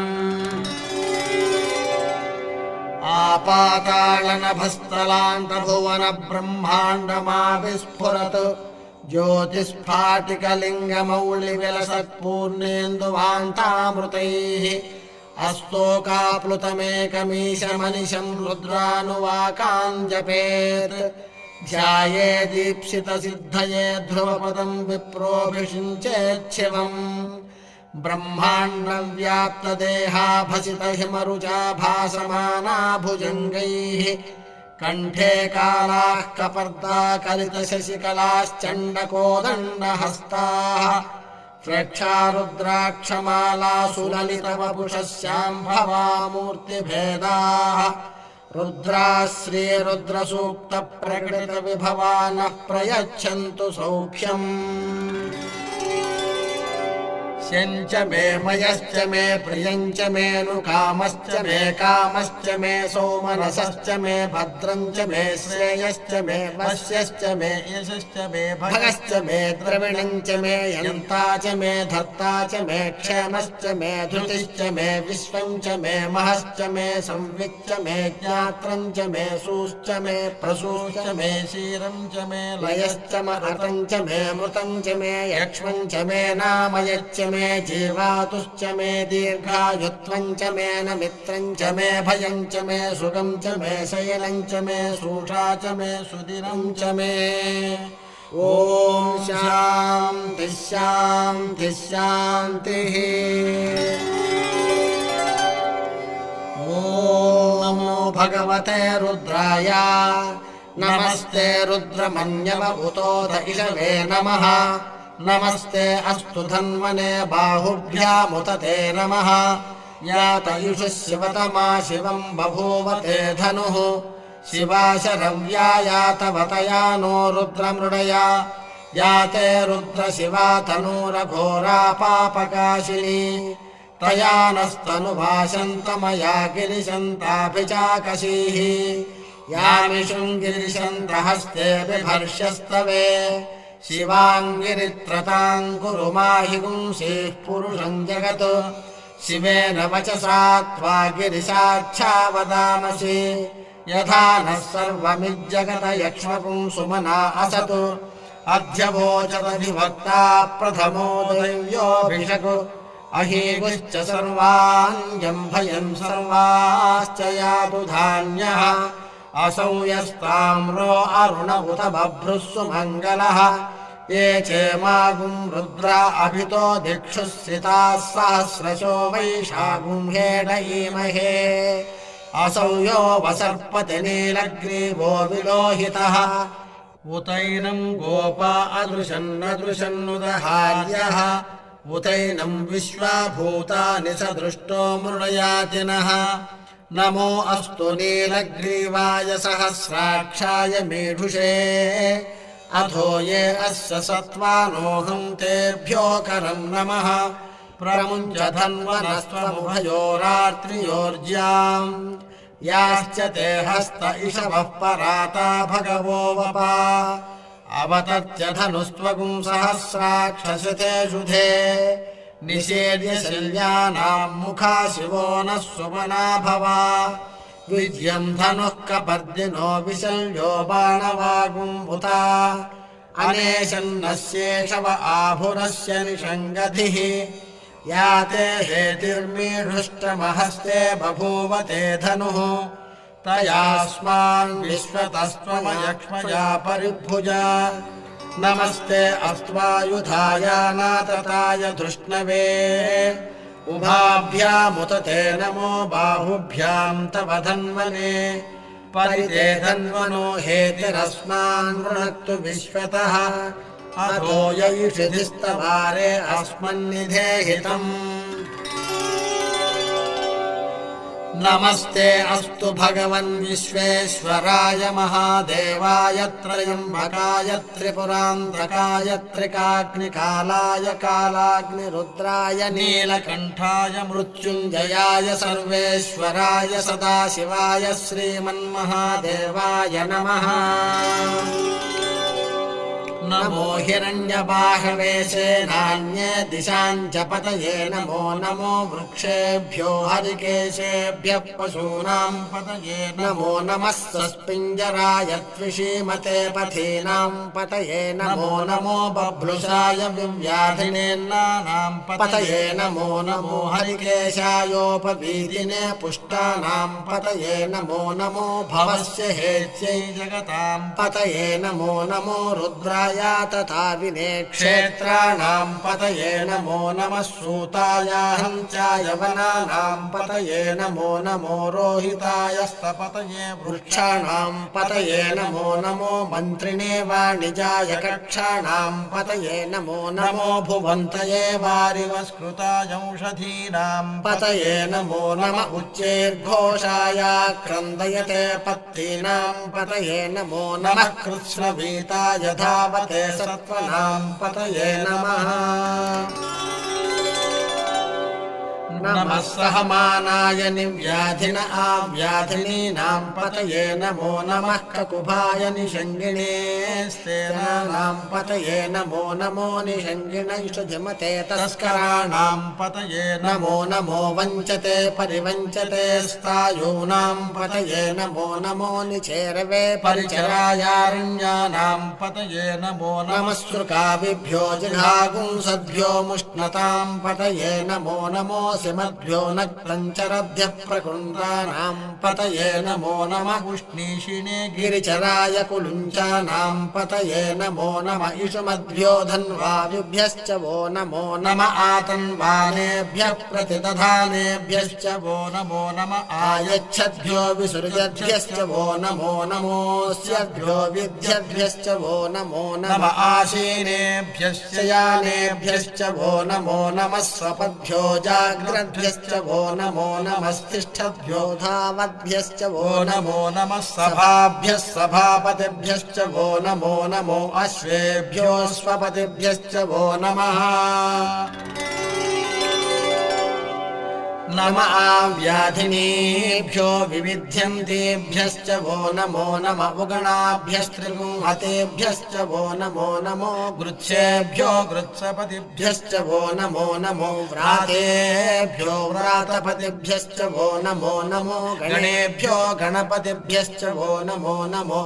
आपातालनभस्थलान्तभुवनब्रह्माण्डमाविस्फुरत् ज्योतिस्फाटिकलिङ्गमौलिविलसत्पूर्णेन्दुवान्तामृतैः अस्तोकाप्लुतमेकमीशमनिशं रुद्रानुवाकान् जपेत्। ध्यायेदीप्सितसिद्धये ध्रुवपदं विप्रोऽभिषिञ्चेच्छिवम्। ब्रह्माण्डव्याप्तदेहाभसितहिमरुचा भासमाना भुजङ्गैः कण्ठे कालाः कपर्दा कलितशशिकलाश्चण्डकोदण्डहस्ताः प्रेक्षारुद्राक्षमालासुललितवपुषः शाम्भवामूर्तिभेदाः रुद्राः श्रीरुद्रसूक्तप्रकटितविभवा नः प्रयच्छन्तु सौख्यम्। स्यञ्च मे मयश्च मे प्रियञ्च मेऽनुकामश्च मे कामश्च मे सौमनसश्च मे भद्रञ्च मे श्रेयश्च मे वश्यश्च मे यशश्च मे भगश्च मे द्रविणञ्च मे यन्ता च मे धर्ता च मे क्षेमश्च मे धृतिश्च मे विश्वञ्च मे महश्च मे संविच्च मे ज्ञात्रञ्च मे सूश्च मे प्रसूश्च मे क्षीरञ्च मे लयश्च महतञ्च मे मृतञ्च मे यक्ष्मञ्च मे नामयच्च मे जीवातुश्च मे दीर्घायुत्वञ्च मे नमित्रञ्च मे भयञ्च मे सुखञ्च मे शयनञ्च मे सूषा च मे सुदिनञ्च मे। ॐ शान्तिः शान्तिः शान्तिः। ॐ नमो भगवते रुद्राय। नमस्ते रुद्रमन्यव उतोऽथ इषवे नमः। नमस्ते अस्तु धन्वने बाहुभ्यामुत ते नमः। यातयुषः शिवतमा शिवं बभूव ते धनुः। शिवाशरव्या यातवतया नो रुद्रमृडया। याते रुद्रशिवा तनूरघोरा पापकाशिनी। तया नस्तनुभाषन्तमया गिरिशन्ताभिचाकशीः। यामिषुं गिरिशन्तहस्ते बिभर्ष्यस्तवे। शिवाङ्गिरित्रताम् कुरु माहि गुंसीः पुरुषम् जगत्। शिवेन वचसा त्वा गिरिशाच्छा वदामसि। यथा नः सर्वमिज्जगत यक्ष्मपुंसुमना असतु। अध्यवोचदधिवक्ता प्रथमो दैव्योऽभिषक्। अहीगुश्च सर्वान् जम्भयन् सर्वाश्च यातु धान्यः असौ यस्ताम्रो अरुण उत बभ्रुः सुमङ्गलः ये चेमागुं रुद्रा अभितो दिक्षुः सिताः सहस्रशो वैशागुं हेडयीमहे असौ यो वसर्पति नीलग्रीवो विलोहितः उतैनं गोपा अदृशन्नदृशन्नुदहार्यः उतैनं विश्वाभूतानि स दृष्टो मृडयातिनः नमो अस्तु नीलग्रीवाय सहस्राक्षाय मेढुषे अथो ये अस्य सत्त्वानोऽहं तेभ्यो करं नमः प्रमुञ्च धन्वनस्त्वमुभयोरात्रियोर्ज्याम् याश्च ते हस्त इषवः पराता भगवो वपा अवतत्य धनुस्त्वगुं सहस्राक्षसिते शुधे निषेद्य शल्यानाम् मुखा शिवो नः सुमना भवा विजयम् धनुः कपर्दिनो विशल्यो बाणवागुम्भुता अनेशन्नस्येषव आभुरस्य निषङ्गधिः या ते हेतिर्मीढुष्टमहस्ते बभूव ते धनुः तयास्मान् विश्वतस्त्वमयक्ष्मया परिभुजा नमस्ते अस्त्वायुधाय नातताय धृष्णवे उभाभ्यामुत ते नमो बाहुभ्याम् तव धन्वने परिते धन्वनो हेतिरस्मान् वृणक्तु विश्वतः अथो यैषिधिस्तवारे अस्मन्निधेहितम् नमस्ते अस्तु भगवन् विश्वेश्वराय महादेवाय त्रयम्बकाय त्रिपुरान्धकाय त्रिकाग्निकालाय कालाग्निरुद्राय नीलकण्ठाय मृत्युञ्जयाय सर्वेश्वराय सदाशिवाय श्रीमन्महादेवाय नमः नमो हिरण्यबाहवे सेनान्ये दिशाम् च पतये नमो नमो वृक्षेभ्यो हरिकेशेभ्यः पशूनाम् पतये नमो नमः सस्पिञ्जराय त्विषीमते पथीनाम् पतये नमो नमो बभ्रुषाय विव्याधिनेन्नानाम् पतये नमो नमो हरिकेशायोपवीतिने पुष्टानाम् पतये नमो नमो भवस्य हेत्यै जगताम् पतये नमो नमो रुद्राय तथा विनेक्षेत्राणाम् पतये नमो नमः सूताय हंसाय वनानाम् पतये नमो नमो रोहिताय स्तपतये वृक्षाणाम् पतये नमो नमो मन्त्रिणे वाणिजाय कक्षाणाम् पतये नमो नमो भुवन्तये वारिवस्कृताय औषधीनाम् पतये नमो नम उच्चैर्घोषाय क्रन्दयते पत्तीनाम् पतये नमो नमः कृत्स्नवीताय धावते सत्त्वनाम् पतये नमः नमः सहमानाय निव्याधिन आव्याधिनीनाम् पतये नमो नमः ककुभाय निषङ्गिणे स्तेनानाम् पतये नमो नमो निषङ्गिणैषधिमते तस्कराणाम् पतये नमो नमो वञ्चते परिवञ्चते स्थायूनाम् पतये नमो नमो निचेरवे परिचरायारण्यानाम् पतये नमो नमः सृकाविभ्यो जिघागुंसद्भ्यो मुष्णताम् पतये नमो नमो मद्भ्यो नक्तञ्चरभ्यः प्रकुण्डानाम् पतये नमो नमः उष्णीषिणे गिरिचराय कुलुञ्चानाम् पतये नमो नम इषुमद्भ्यो धन्वायुभ्यश्च वो नमो नम आतन्वानेभ्यः प्रतिदधानेभ्यश्च वो नमो नम आयच्छद्भ्यो विसृजद्भ्यश्च वो नमो नमोऽस्यभ्यो विद्यभ्यश्च वो नमो नम आसीनेभ्यश्च यानेभ्यश्च वो नमो नमः स्वपद्भ्यो जाग्रद्भ्यश्च वो नमो नमस्तिष्ठद्भ्यो धावद्भ्यश्च वो नमो नमः सभाभ्यः सभापतिभ्यश्च वो नमो नमो अश्वेभ्यो स्वपतिभ्यश्च वो नमः नम आव्याधिनीभ्यो विविध्यन्तेभ्यश्च वो नमो नम उगणाभ्यस्त्रिगुंहतेभ्यश्च वो नमो नमो गृच्छेभ्यो गृत्सपतिभ्यश्च वो नमो नमो व्रातेभ्यो व्रातपतिभ्यश्च वो नमो नमो गणेभ्यो गणपतिभ्यश्च वो नमो नमो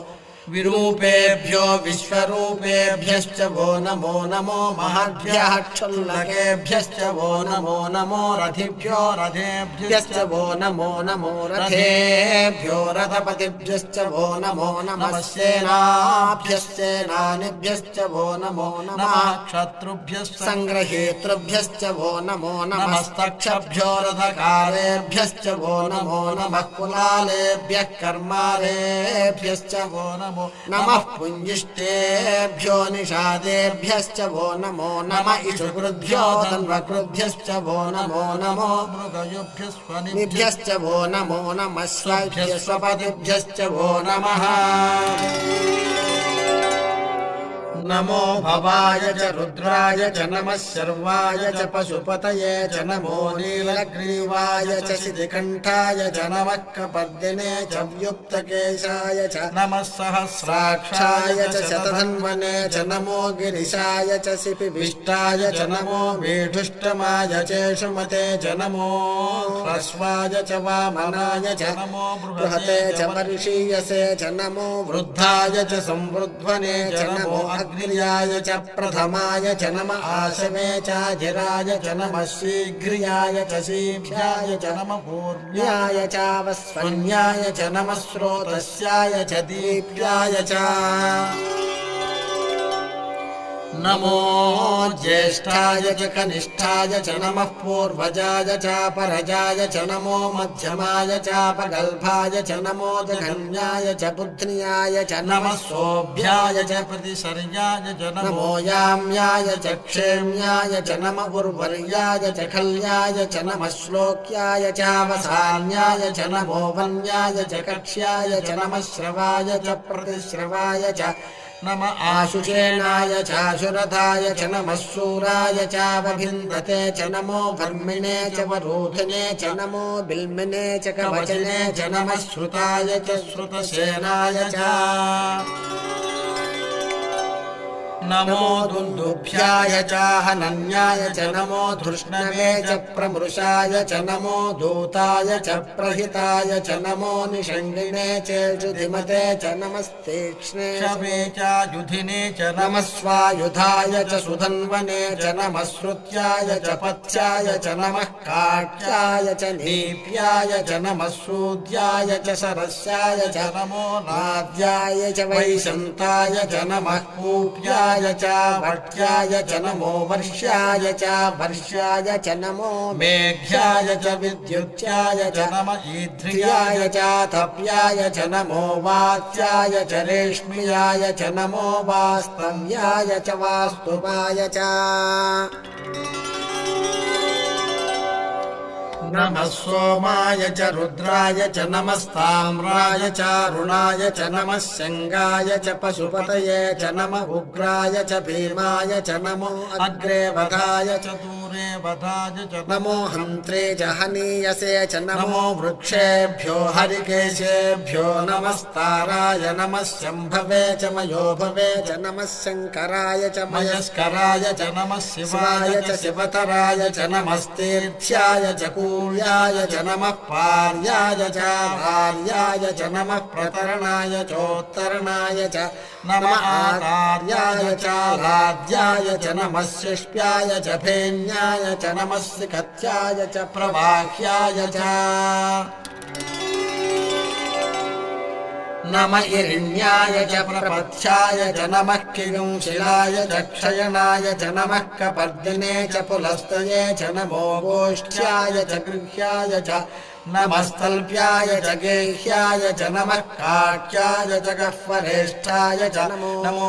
विरूपेभ्यो विश्वरूपेभ्यश्च वो नमो नमो महद्भ्यः क्षुल्लकेभ्यश्च वो नमो नमो रथिभ्यो रथेभ्यश्च वो नमो नमो रथेभ्यो रथपतिभ्यश्च वो नमो नमः सेनाभ्यश्चेनानिभ्यश्च वो नमो नमः क्षत्रुभ्यश्च सङ्ग्रहेतृभ्यश्च वो नमो नमस्तक्षभ्यो रथकारेभ्यश्च वो नमो नमः कुलालेभ्यः कर्मारेभ्यश्च वो नमो नमः पुञ्जिष्टेभ्यो निषादेभ्यश्च वो नमो नमः इषुकृभ्यो तन्वकृभ्यश्च वो नमो नमो मृगयुभ्यश्च वो नमो नमः स्वपतिभ्यश्च वो नमः नमो भवाय च रुद्राय च नमः शर्वाय च पशुपतये च नमो नीलग्रीवाय च शितिकण्ठाय च नमः कपर्दिने च व्युक्तकेशाय च नमः सहस्राक्षाय य च शतधन्वने च नमो गिरिशाय च शिपिविष्टाय च नमो वेठुष्टमाय चेषुमते च नमो ह्रस्वाय च वामनाय च नमो बृहते च वर्षीयसे च नमो वृद्धाय च संवृध्वने च नमो अग्र्याय च प्रथमाय च नमः आशवे चाजिराय च नमः शीघ्र्याय च शीघ्राय च नमः पूर्व्याय चावस्वन्याय च नमः स्रोतस्याय च दीप्याय च नमो ज्येष्ठाय च कनिष्ठाय च नमः पूर्वजाय च परजाय च नमो मध्यमाय च पगल्भाय च नमो जघन्याय च बुध्न्याय च नमः सोऽभ्याय च प्रतिसर्याय च नमो याम्याय च क्षेम्याय च नमः उर्वर्याय च खल्याय च नमः श्लोक्याय चावसान्याय च नमो वन्याय च कक्ष्याय च नमः श्रवाय च प्रतिश्रवाय च नमः आशुचेनाय चाशुरथाय च नमः शूराय चावभिन्दते च नमो वर्मिणे च वरोधिने च नमो बिल्मिने च कवचने च नमः श्रुताय च श्रुतसेनाय च नमो दुन्दुभ्याय च हनन्याय च नमो धृष्णवे च प्रमृषाय च नमो दूताय च प्रहिताय च नमो निषङ्गिणे चेषुधिमते च नमस्तीक्ष्णे शवे च युधिने च नमः स्वायुधाय च सुधन्वने च नमः श्रुत्याय च पथ्याय च नमः काट्याय च नीप्याय च नमः सूद्याय च सरस्याय च नमो नाद्याय च वैशन्ताय च नमः कूप्याय च वट्याय च नमो वर्ष्याय च वर्ष्याय च नमो मेघ्याय च विद्युत्याय च नमः ईध्रियाय ध्रियाय च तप्याय च नमो वात्याय च रेश्म्याय च नमो वास्तव्याय च वास्तुपाय च नमः सोमाय च रुद्राय च नमस्ताम्राय च अरुणाय च नमः शङ्गाय च पशुपतये च नमः उग्राय च भीमाय च नमो अग्रे वधाय च दूरे वधाय च नमो हन्त्रे च हनीयसे च नमो वृक्षेभ्यो हरिकेशेभ्यो नमस्ताराय नमः शम्भवे च मयोभवे च नमः शङ्कराय च मयस्कराय च नमः शिवाय च शिवतराय च नमस्तीर्थ्याय च कूल्याय च नमः पार्याय च भार्याय च नमः प्रतरणाय चोत्तरणाय च नमः आकार्याय च लाद्याय च नमः शिष्प्याय च फेन्याय च नमः सिकत्याय च प्रवाह्याय च नमः इरिण्याय च प्रपथ्याय च नमः किगुंशिलाय च क्षयणाय च नमः कपर्दिने च पुलस्तये च नमो गोष्ठ्याय च गृह्याय च नमस्तल्प्याय च गेह्याय च नमः काट्याय च गह्वरेष्ठाय च नमो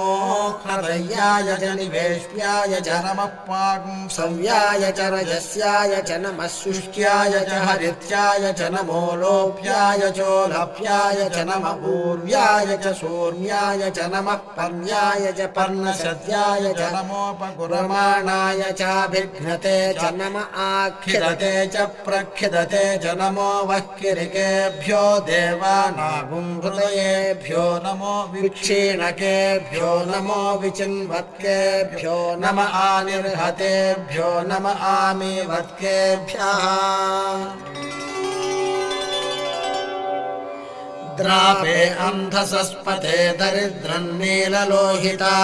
हृदयाय च निवेश्याय च नमः पागुंसव्याय च रजस्याय च नमः शुष्क्याय च हरित्याय च नमो लोप्याय चोलप्याय च नमः ऊर्व्याय च शूर्म्याय च नमः पर्याय च पर्णसद्याय च नमोपकुरमाणाय चाभिघ्नते च नमः आखिदते च प्रखिदते च नमो वह्किरिकेभ्यो देवानागुंहृतयेभ्यो नमो विक्षीणकेभ्यो नमो विचिन्वत्केभ्यो नम आनिर्हतेभ्यो नम आमीवत्केभ्यः द्रापे अन्धसस्पते दरिद्रन्नीललोहिता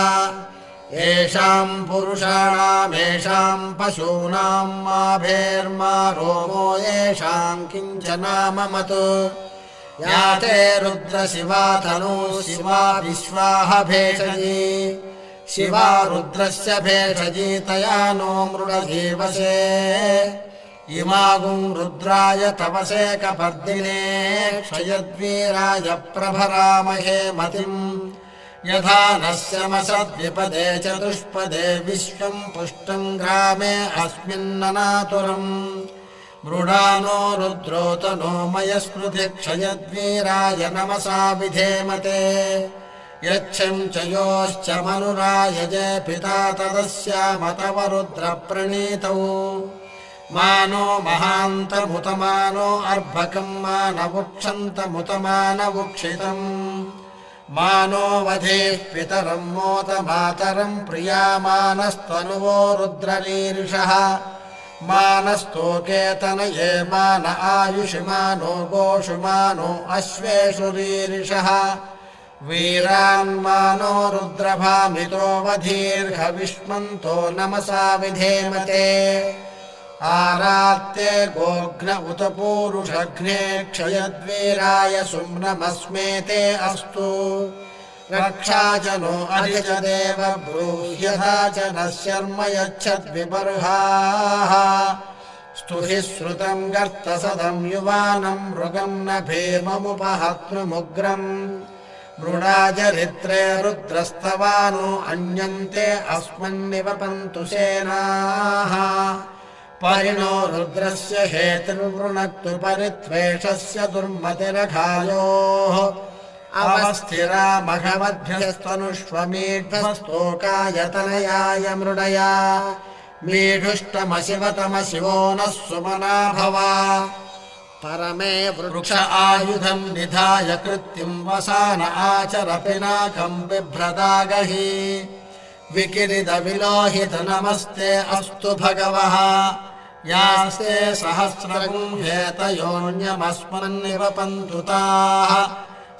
येषाम् पुरुषाणामेषाम् पशूनाम् माभेर्मा रोमो येषाम् किञ्चनाममत् या ते रुद्रशिवा तनूः शिवा विश्वाह भेषजी शिवा रुद्रस्य भेषजी तया नो मृडजीवसे इमागुम् रुद्राय तपसे कपर्दिने क्षयद्वीराय प्रभरामहे मतिम् यथा नश्यमसद्विपदे चतुष्पदे विश्वम् पुष्टम् ग्रामे अस्मिन्ननातुरम् मृडानो रुद्रोतनो मयस्मृति क्षयद्वीराय नमसा विधेमते यच्छं च योश्च मनुरायजे पिता तदस्यामतव रुद्रप्रणीतौ मानो महान्तमुतमानो अर्भकम् मानवुक्षन्तमुतमानवुक्षितम् मानो वधेः पितरम् मोतमातरम् प्रियामानस्त्वनुवो रुद्ररीरिषः मानस्तोकेतनये मान आयुषि मानो गोषु मानो अश्वेषु रीरिषः वीरान्मानो रुद्रभामितो वधीर्हविष्मन्तो नमसा विधेमते आरात्ते गोघ्न उत पूरुषघ्ने क्षयद्वीराय सुम्नमस्मेते अस्तु रक्षा च नो अधिज देव ब्रूह्यथा च नः शर्म यच्छद्विबर्हाः स्तुहि श्रुतम् गर्तसदम् युवानम् मृगम् न भीममुपहत्नुमुग्रम् मृडाचरित्रे रुद्रस्तवानो अन्यन्ते अस्मन्निवपन्तु सेनाः परिणो रुद्रस्य हेतुर्वृणक्तु परित्वेषस्य दुर्मतिरघायोः अवस्थिरा मघवध्यस्तनुष्वमीढ्वस्तोकायतनयाय मृडया मीढुष्टमशिवतमशिवो नः सुमना भवा परमे वृक्ष आयुधम् निधाय कृत्तिम् वसान आचर पिनाकम् बिभ्रदागहि विकिरित विलोहित नमस्ते अस्तु भगवः यास्ते सहस्रगुम् हेतयोऽन्यमस्मन्निवपन्तु ताः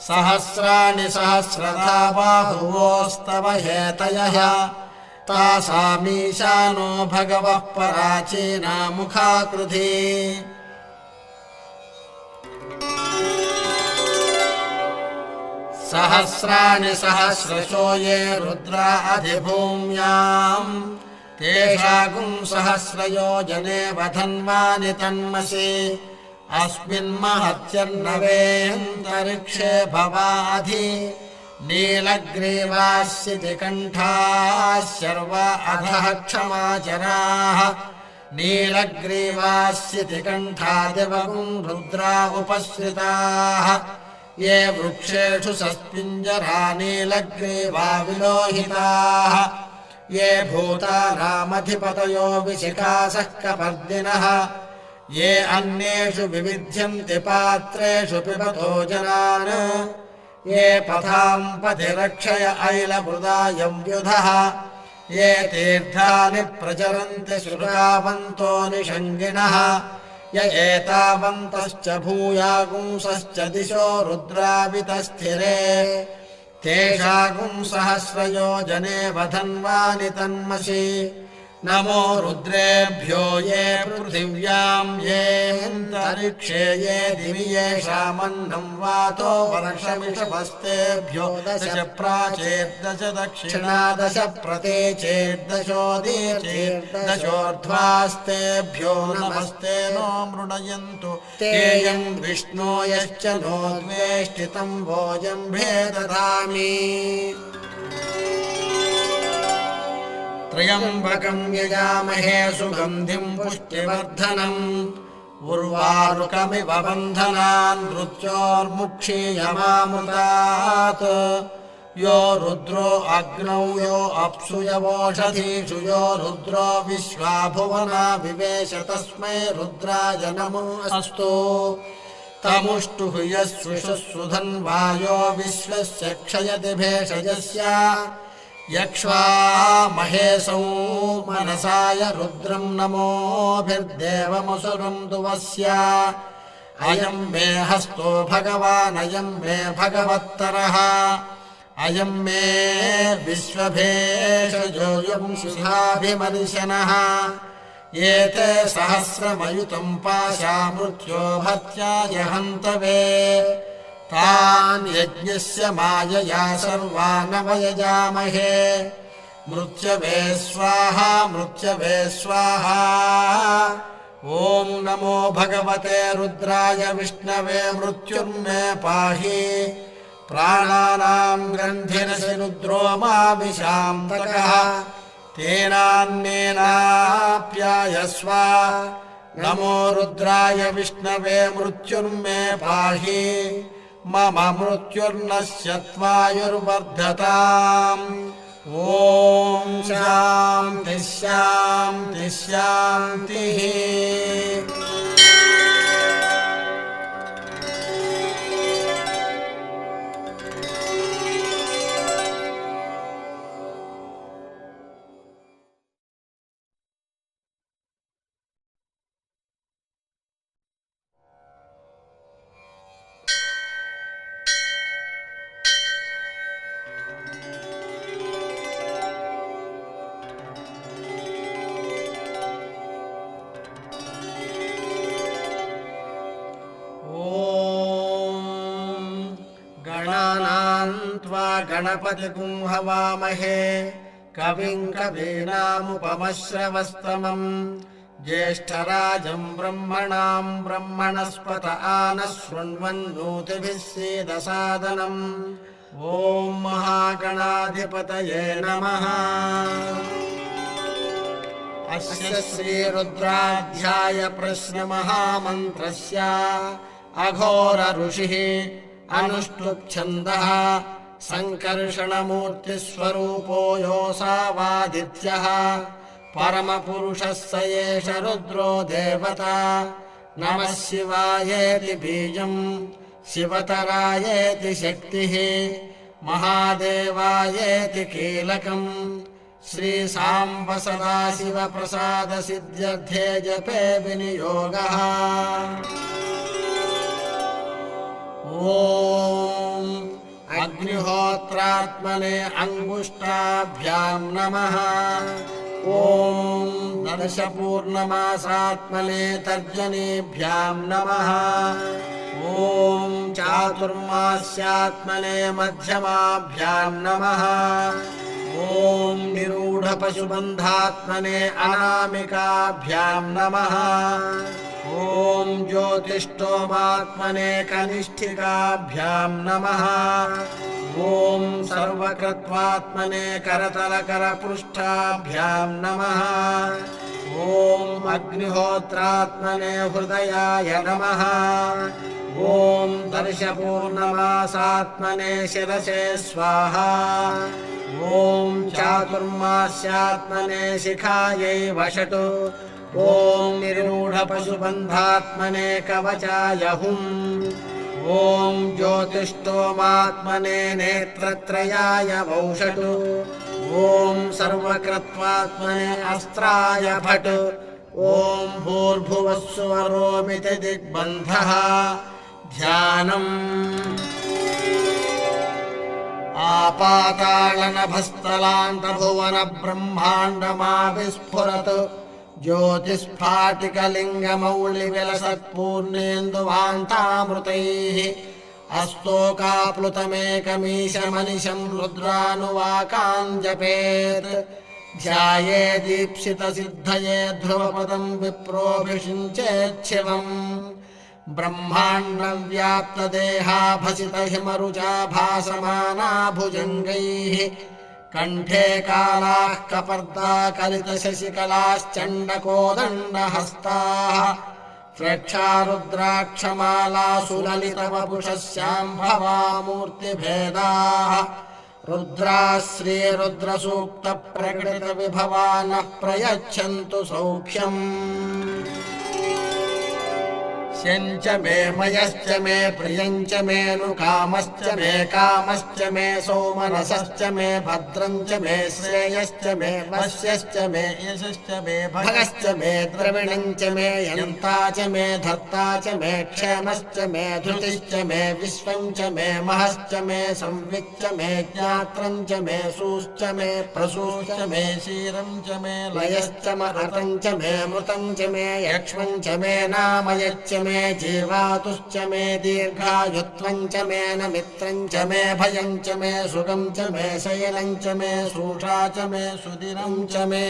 सहस्राणि सहस्रधा बाहुवोस्तव हेतयः तासामीशानो भगवः पराचीना मुखाकृधी सहस्राणि सहस्रशो ये रुद्रा अधिभूम्याम् तेषागुम् सहस्रयोजने वधन्वानि तन्मसि अस्मिन्महत्यर्णवेऽन्तरिक्षे भवाधि नीलग्रीवास्यति कण्ठाः शर्वा अधः क्षमाचराः नीलग्रीवास्यति कण्ठादिवगुम् रुद्रा उपश्रिताः ये वृक्षेषु सस्पिञ्जरा नीलग्रीवा विलोहिताः ये भूतानामधिपतयो विशिखासः कपर्दिनः ये अन्येषु विविध्यन्ति पात्रेषु पिबतो जनान् ये पथाम् पथि रक्षय ऐलमृदायव्युधः ये तीर्थानि प्रचरन्ति श्रुतावन्तो निषङ्गिणः य एतावन्तश्च भूयागुंसश्च दिशो रुद्रावितस्थिरे तेषागुम् सहस्रयोजने वधन्वानि तन्मसि नमो रुद्रेभ्यो ये पृथिव्याम् येऽन्तरिक्षे ये दिवि येषामन्नम् वातो वर्षमिषभस्तेभ्यो दश प्राचेर्दश दक्षिणा दश प्रतीचेर्दशोदीचेर्दशोर्ध्वास्तेभ्यो नमस्ते नो मृडयन्तु तेयम् विष्णो यश्च नो द्वेष्टितम् भोजम्भे दधामि त्र्यम्बकम् यजामहे सुगन्धिम् पुष्टिवर्धनम् उर्वारुकमिव बन्धनान् मृत्योर्मुक्षीयमामृतात् यो रुद्रो अग्नौ यो अप्सु यवोषधीषु यो रुद्रो विश्वा भुवना विवेश तस्मै रुद्राय नमो अस्तु तमुष्टुः यस्विषुधन्वायो विश्वस्य क्षयति भेषजस्य यक्ष्वा महेशौ मनसाय रुद्रम् नमोभिर्देवमसुरम् दुवस्य अयं मे हस्तो भगवान् अयं मे भगवत्तरः अयं मे विश्वभेषजोऽयं शिखाभिमर्शनः एते सहस्रमयुतं पाशा मृत्यो भर्त्याय हन्तवे तान् यज्ञस्य मायया सर्वानवयजामहे मृत्यवे स्वाहा मृत्यवे स्वाहा ॐ नमो भगवते रुद्राय विष्णवे मृत्युर्मे पाहि प्राणानां ग्रन्थिरसि रुद्रो माविशान्तकः तेनान्नेनाप्यायस्व नमो रुद्राय विष्णवे मृत्युर्मे पाहि मम मृत्युर्नश्यत्वायुर्वर्धताम् ॐ शान्तिः शान्तिः शान्तिः गणपतिगुं हवामहे कविं कवीनामुपमश्रवस्तमम् ज्येष्ठराजं ब्रह्मणां ब्रह्मणस्पत आनः शृण्वन्नोतिभिः सीदसादनम् ॐ महागणाधिपतये नमः। अस्य श्रीरुद्राध्याय प्रश्नमहामन्त्रस्य अघोर ऋषिः अनुष्टुप्-छन्दः सङ्कर्षणमूर्तिस्वरूपो योऽसावादित्यः परमपुरुषः स एष रुद्रो देवता नमः शिवायेति बीजम् शिवतरायेति शक्तिः महादेवायेति कीलकम् श्रीसाम्ब सदाशिवप्रसादसिद्ध्यर्थे जपे विनियोगः। ॐ अग्निहोत्रात्मने अङ्गुष्ठाभ्यां नमः। ॐ दर्शपूर्णमासात्मने तर्जनीभ्यां नमः। ॐ चातुर्मास्यात्मने मध्यमाभ्यां नमः। ॐ निरूढपशुबन्धात्मने अनामिकाभ्यां नमः। ॐ ज्योतिष्ठोमात्मने कनिष्ठिकाभ्यां नमः। ॐ सर्वकृत्वात्मने करतलकरपृष्ठाभ्यां नमः। ॐ अग्निहोत्रात्मने हृदयाय नमः। ॐ दर्शपूर्णमासात्मने शिरसे स्वाहा। ॐ चातुर्मास्यात्मने शिखायै वषट्। ॐ निरूढपशुबन्धात्मने कवचाय हुम्। ॐ ज्योतिष्ठोमात्मने नेत्रत्रयाय वौषट्। ॐ सर्वकृत्वात्मने अस्त्राय भट्। ॐ भूर्भुवः सुवरोमिति दिग्बन्धः। ध्यानम् आपातालनभस्थलान्तभुवनब्रह्माण्डमाविस्फुरत् ज्योतिस्फाटिकलिङ्गमौलिविलसत्पूर्णेन्दुवान्तामृतैः अस्तोकाप्लुतमेकमीशमनिशं रुद्रानुवाकान् जपेत्। ध्यायेदीप्सितसिद्धये ध्रुवपदं विप्रोऽभिषिञ्चेच्छिवम्। ब्रह्माण्डव्याप्तदेहाभसितहिमरुचा भासमाना भुजङ्गैः कण्ठे कालाः कपर्दाकलितशशिकलाश्चण्डकोदण्डहस्ताः प्रेक्षारुद्राक्षमालासुललितवपुषः शाम्भवामूर्तिभेदाः रुद्राः श्रीरुद्रसूक्तप्रकटितविभवा नः प्रयच्छन्तु सौख्यम्। वस्यञ्च मे मयश्च मे प्रियञ्च मेऽनुकामश्च मे कामश्च मे सौमनसश्च मे भद्रञ्च मे श्रेयश्च मे वस्यश्च मे यशश्च मे भगश्च मे द्रविणञ्च मे यन्ता च मे धर्ता च मे क्षेमश्च मे धृतिश्च मे विश्वञ्च मे महश्च मे संविच्च मे ज्ञात्रञ्च मे सूश्च मे प्रसूश्च मे क्षीरं च मे लयश्च महतञ्च मे मृतञ्च मे यक्ष्मञ्च मे नामयच्च मे जीवातुश्च मे दीर्घायुत्वञ्च मे नमित्रञ्च मे भयञ्च मे सुखं च मे शयनञ्च मे सूषा च मे सुदिनं च मे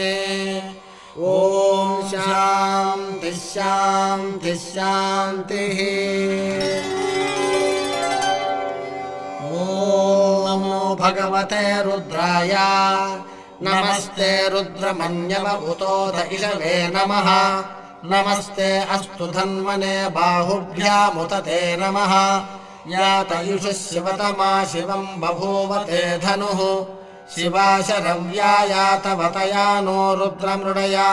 ॐ शान्तिः शान्तिः शान्तिः ॐ नमो भगवते रुद्राय नमस्ते रुद्रमन्यव उतोत इषवे नमः नमस्ते अस्तु धन्वने बाहुभ्यामुत ते नमः यात इषुः शिवतमा शिवं बभूवते धनुः शिवाशरव्या यातवतया नो रुद्रमृडया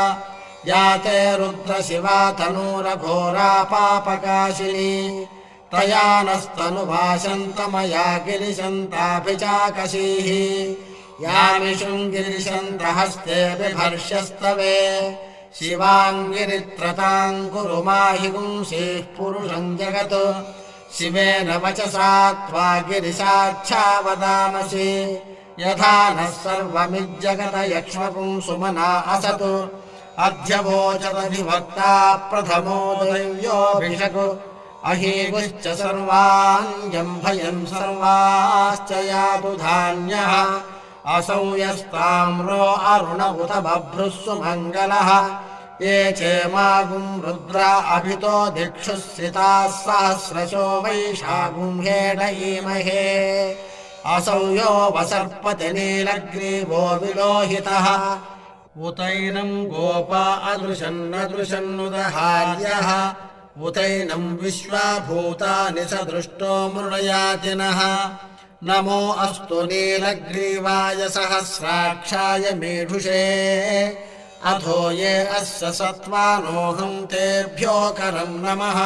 याते रुद्रशिवा तनूरघोरा पापकाशिनी तया नस्तनुभाषन्तमया गिरिशन्ताभिचाकशीः यामिषुं गिरिशन्तहस्ते बिभर्ष्यस्तवे शिवाङ्गिरित्रतां कुरु माहि पुंसीः पुरुषं जगत् शिवेन वचसा त्वा गिरिशाच्छा वदामसि यथा नः सर्वमिज्जगत यक्ष्मपुंसुमना असतु अध्यवोचदधिवक्ता प्रथमो दैव्योऽभिषक् अहीगुश्च सर्वान् जम्भयन् सर्वाश्च यातु धान्यः असौ यस्ताम्रो अरुण उत बभ्रुः सुमङ्गलः ये चेमागुं रुद्रा अभितो दिक्षुः सिताः सहस्रशो वैशागुं हेडयीमहे असौ यो वसर्पति नीलग्रीवो विलोहितः उतैनं गोपा अदृशन्नदृशन्नुदहार्यः उतैनं विश्वाभूतानि स दृष्टो मृडयातिनः नमो अस्तु नीलग्रीवाय सहस्राक्षाय मीढुषे अथो ये अस्य सत्त्वानोऽहं तेभ्यो करं नमः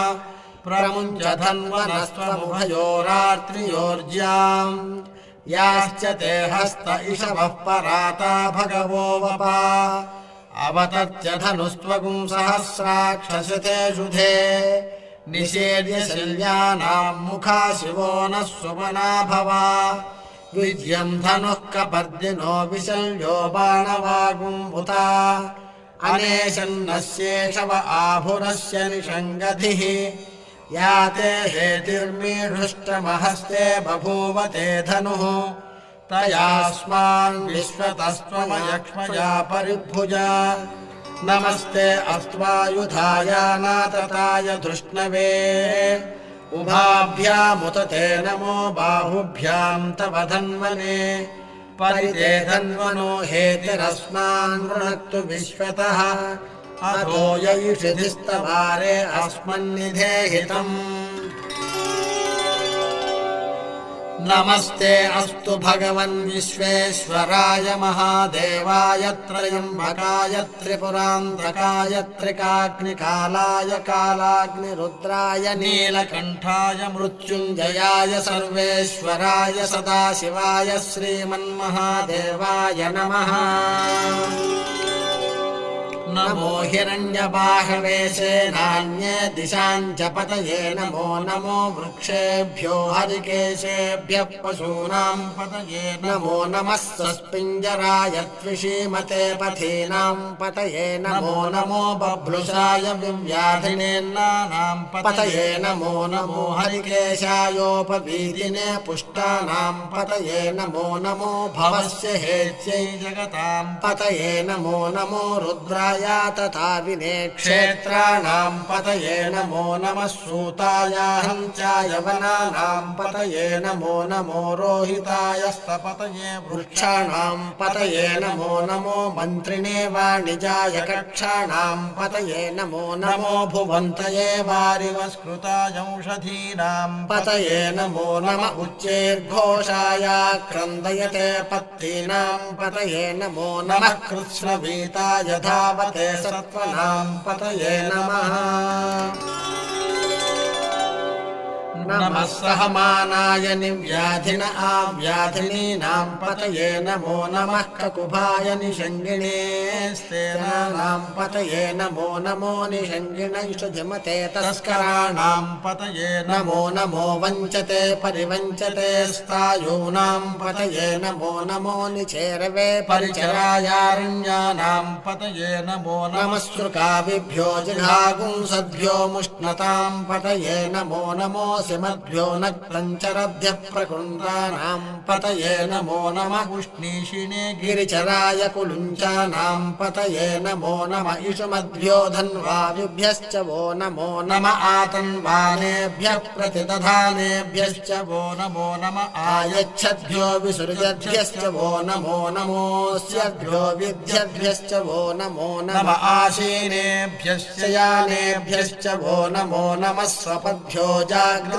प्रमुञ्च धन्वनस्त्वमुभयोरात्रियोर्ज्याम् याश्च ते हस्त इषवः पराता भगवो वपा अवतत्य धनुस्त्वगुं सहस्राक्षसिते शुधे निषेद्य शल्यानां मुखा शिवो नः सुमना भवा विजयं धनुः कपर्दिनो विशल्यो बाणवागुम्भुता अनेशन्नस्येषव आभुरस्य निषङ्गधिः याते हेतिर्मीढुष्टमहस्ते बभूवते धनुः तयास्मान् विश्वतस्त्वमयक्ष्मया परिभुजा नमस्ते अस्त्वायुधाय नातताय धृष्णवे उभाभ्यामुत ते नमो बाहुभ्यां तव धन्वने परिते धन्वनो हेतिरस्मान् वृणक्तु विश्वतः अथो यैषिधिस्तवारे अस्मन्निधेहितम् नमस्ते अस्तु भगवन् विश्वेश्वराय महादेवाय त्रयम्बकाय त्रिपुरान्तकाय त्रिकाग्निकालाय कालाग्निरुद्राय नीलकण्ठाय मृत्युञ्जयाय सर्वेश्वराय सदाशिवाय श्रीमन्महादेवाय नमः नमो हिरण्यबाहवे सेनान्ये दिशाञ्च पतये नमो नमो वृक्षेभ्यो हरिकेशेभ्यः पशूनां पतये नमो नमः सस्पिञ्जराय त्विषीमते पथीनां पतये नमो नमो बभ्रुषाय विव्याधिनेन्नानां पतये नमो नमो हरिकेशायोपवीदिने पुष्टानां पतये नमो नमो भवस्य हेत्यै जगतां पतये नमो नमो रुद्राय तथा विनेक्षेत्राणां पतये नमो नमः सूताय हंसाय वनानां पतये नमो नमो रोहिताय स्तपतये वृक्षाणां पतये नमो नमो मन्त्रिणे वाणिजाय कक्षाणां पतये नमो नमो भुवन्तये वारिवस्कृताय औषधीनां पतये नमो नम उच्चैर्घोषाय क्रन्दयते पत्तीनां पतये नमो नमः कृत्स्नवीताय धावते सत्त्वनां पतये नमः नमः सहमानाय निव्याधिन आव्याधिनीनां पतये नमो नमः ककुभाय निषङ्गिणे स्तेनानां पतये नमो नमो निषङ्गिणैषधिमते तस्कराणां पतये नमो नमो वञ्चते परिवञ्चते स्थायूनां पतये नमो नमो निचेरवे परिचरायारण्यानां पतये नमो नमः श्रुकाविभ्यो जिघागुंसद्भ्यो मुष्णतां पतये नमो नमोऽसि मद्भ्यो नक्तञ्चरभ्यः प्रकुण्डानां पतये नमो नमः उष्णीषिणे गिरिचराय कुलुञ्चानां पतये नमो नम इषुमद्भ्यो धन्वायुभ्यश्च वो नमो नम आतन्वानेभ्यः प्रतिदधानेभ्यश्च वो नमो नमः आयच्छद्भ्यो विसृजद्भ्यश्च वो नमो नमोऽस्यभ्यो विद्यद्भ्यश्च वो नमो नम आशीनेभ्यश्च यानेभ्यश्च वो नमो नमः स्वपद्भ्यो जाग्रत्